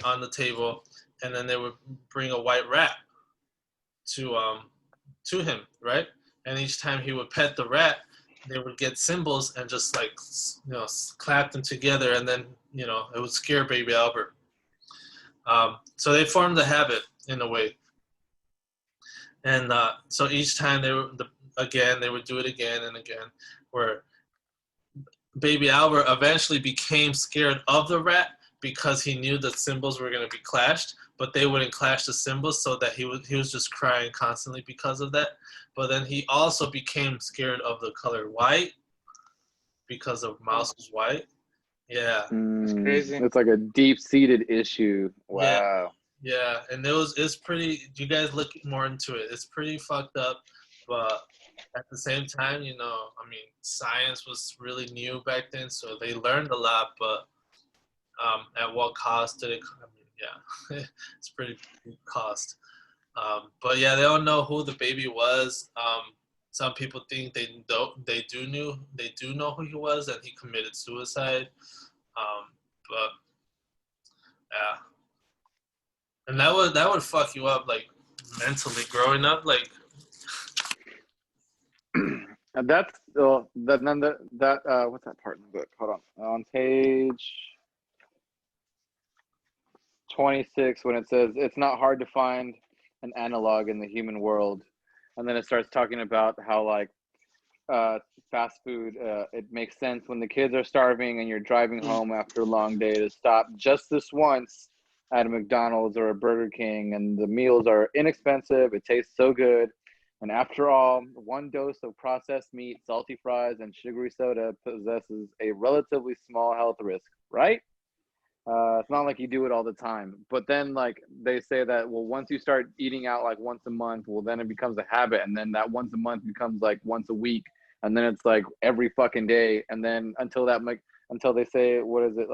on the table, and then they would bring a white rat to him, right? And each time he would pet the rat, they would get cymbals and just like, clap them together, and then it would scare baby Albert. So they formed a habit in a way, and so each time they would do it again and again, where baby Albert eventually became scared of the rat because he knew the cymbals were going to be clashed, but they wouldn't clash the cymbals, so that he was just crying constantly because of that. But then he also became scared of the color white because of mouse was white. Yeah. That's crazy. It's like a deep-seated issue. Wow. Yeah, and it's pretty, you guys look more into it. It's pretty fucked up, but at the same time, science was really new back then, so they learned a lot, but at what cost did it? It's pretty big cost. But yeah, they don't know who the baby was. Some people think they do know who he was, and he committed suicide. But yeah, and that would fuck you up, like, mentally growing up, like. And that's what's that part in the book? Hold on page 26, when it says it's not hard to find an analog in the human world, and then it starts talking about how, like, fast food, it makes sense when the kids are starving and you're driving home after a long day to stop just this once at a McDonald's or a Burger King, and the meals are inexpensive, it tastes so good, and after all, one dose of processed meat, salty fries, and sugary soda possesses a relatively small health risk, right? It's not like you do it all the time. But then, like, they say that, well, once you start eating out like once a month, well, then it becomes a habit, and then that once a month becomes like once a week, and then it's like every fucking day, and then until they say, what is it?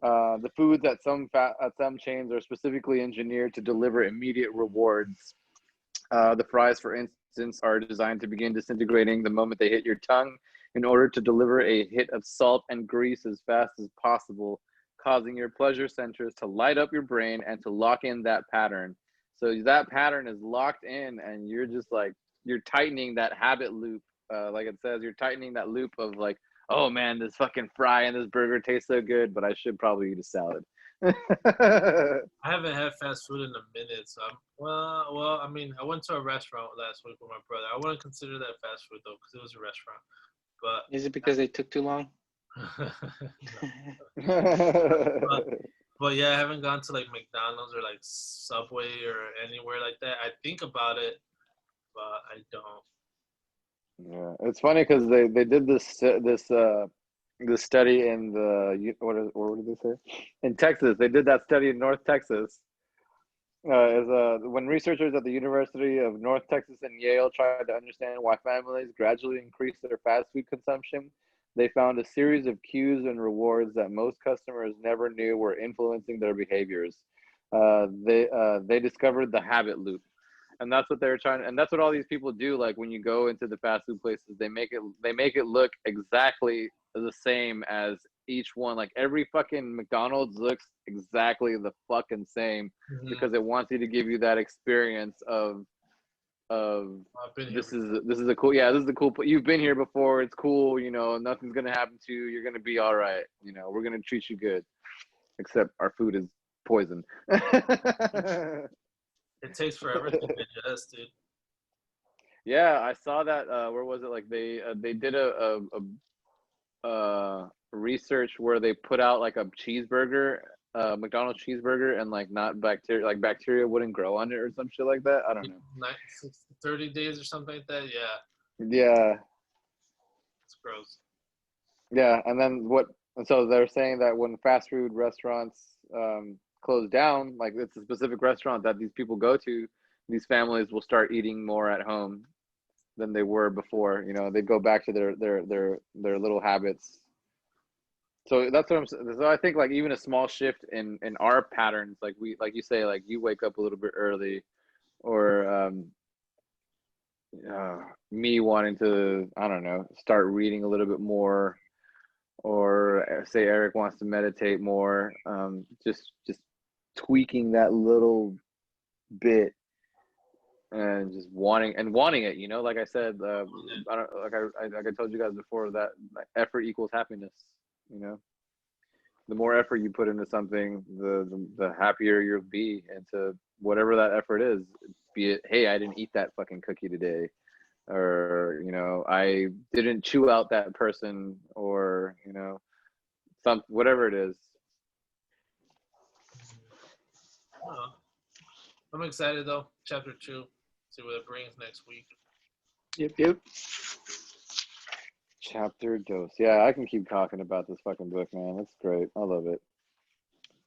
The foods at some chains are specifically engineered to deliver immediate rewards. The fries, for instance, are designed to begin disintegrating the moment they hit your tongue in order to deliver a hit of salt and grease as fast as possible, causing your pleasure centers to light up your brain and to lock in that pattern. So that pattern is locked in, and you're just like, you're tightening that habit loop. Like it says, you're tightening that loop of like, oh man, this fucking fry and this burger tastes so good, but I should probably eat a salad. I haven't had fast food in a minute, so I went to a restaurant last week with my brother. I wouldn't consider that fast food though, because it was a restaurant. But is it because they took too long? but yeah, I haven't gone to like McDonald's or like Subway or anywhere like that. I think about it, but I don't. Yeah, it's funny because they did this study in what did they say? In Texas. They did that study in North Texas. When researchers at the University of North Texas and Yale tried to understand why families gradually increase their fast food consumption, they found a series of cues and rewards that most customers never knew were influencing their behaviors. They discovered the habit loop. And that's what they're trying, and that's what all these people do. Like, when you go into the fast food places, they make it look exactly the same as each one. Like, every fucking McDonald's looks exactly the fucking same, because it wants you to give you that experience of this is a cool, this is a cool. You've been here before. It's cool. Nothing's gonna happen to you. You're gonna be all right. We're gonna treat you good, except our food is poison. It takes forever to digest, dude. Yeah, I saw that. Where was it? Like, they did a research where they put out like a cheeseburger, McDonald's cheeseburger, and like not bacteria, like bacteria wouldn't grow on it or some shit like that. I don't know. 30 days or something like that. Yeah. Yeah. It's gross. Yeah, and then so they're saying that when fast food restaurants close down, like it's a specific restaurant that these people go to, these families will start eating more at home than they were before. You know, they go back to their little habits. So that's what I'm saying. So I think like even a small shift in our patterns, like you say, like you wake up a little bit early, or me wanting to, I don't know, start reading a little bit more, or say Eric wants to meditate more, just tweaking that little bit and just wanting it, you know, like I said, I don't, like I told you guys before, that effort equals happiness, you know. The more effort you put into something, the happier you'll be into whatever that effort is. Be it, hey, I didn't eat that fucking cookie today, or, you know, I didn't chew out that person, or, you know, whatever it is. I'm excited though. Chapter 2. See what it brings next week. Yep. Chapter dose. Yeah, I can keep talking about this fucking book, man. It's great. I love it.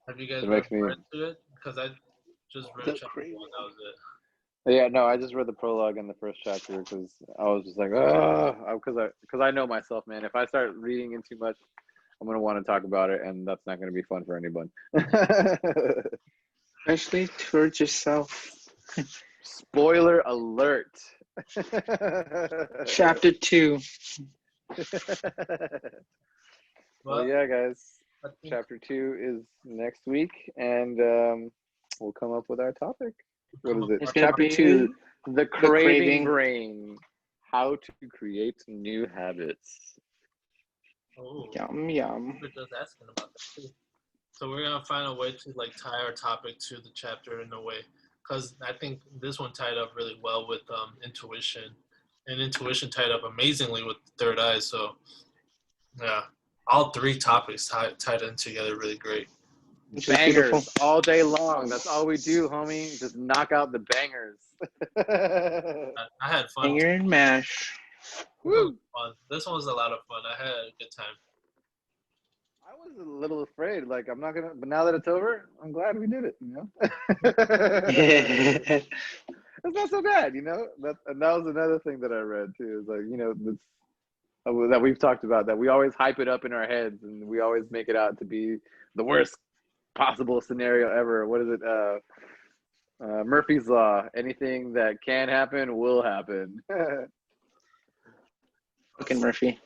Have you guys read into it? Because I just read chapter 1. That was it. Yeah, no, I just read the prologue in the first chapter because I was just like, oh, because I know myself, man. If I start reading in too much, I'm gonna want to talk about it, and that's not gonna be fun for anyone. Especially towards yourself. Spoiler alert. Chapter 2. Well, yeah, guys. Chapter 2 is next week, and we'll come up with our topic. What is it? Chapter 2, the craving brain. How to create new habits. Oh, yum. We're just asking about that too. So we're gonna find a way to like tie our topic to the chapter in a way, because I think this one tied up really well with intuition, and intuition tied up amazingly with the third eye. So yeah, all 3 topics tied in together really great. Bangers all day long. That's all we do, homie. Just knock out the bangers. I had fun. Banger and mash. Woo! This one was a lot of fun. I had a good time. I was a little afraid. Like, I'm not gonna, but now that it's over, I'm glad we did it. You know, it's not so bad. You know, and that was another thing that I read too. Is like, you know, that we've talked about, that we always hype it up in our heads, and we always make it out to be the worst possible scenario ever. What is it? Murphy's Law. Anything that can happen will happen. Fucking Murphy.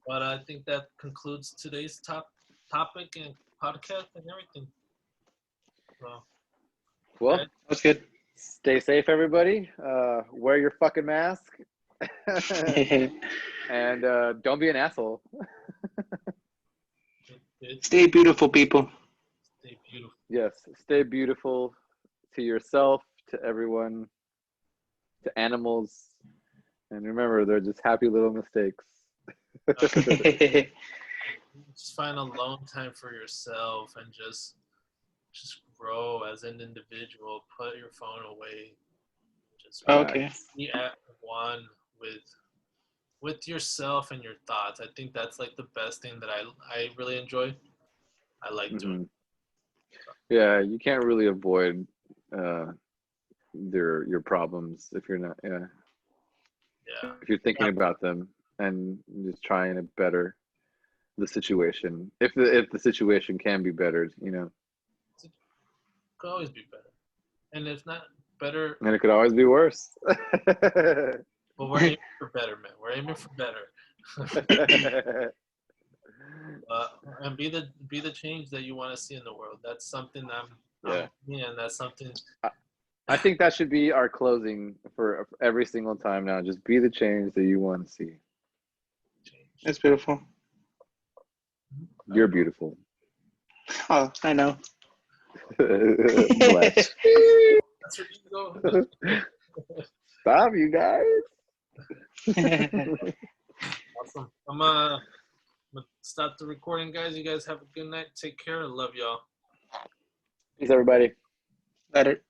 But I think that concludes today's topic and podcast and everything. Well, okay. That's good. Stay safe, everybody. Wear your fucking mask. And don't be an asshole. Stay beautiful, people. Stay beautiful. Yes, stay beautiful to yourself, to everyone, to animals. And remember, they're just happy little mistakes. Just find alone time for yourself and just grow as an individual. Put your phone away. Just be at one with yourself and your thoughts. I think that's like the best thing that I really enjoy. I like doing. Yeah, you can't really avoid your problems if you're not. Yeah. If you're thinking about them and just trying to better the situation, if the situation can be bettered, you know. It could always be better, and if not better, and it could always be worse. Well, we're aiming for better, man. We're aiming for better. And be the change that you want to see in the world. That's something and that's something. I think that should be our closing for every single time now. Just be the change that you want to see. That's beautiful. You're beautiful. Oh, I know. Bless. Stop, you guys. Awesome. I'm gonna stop the recording, guys. You guys have a good night. Take care. I love y'all. Peace, everybody. Later.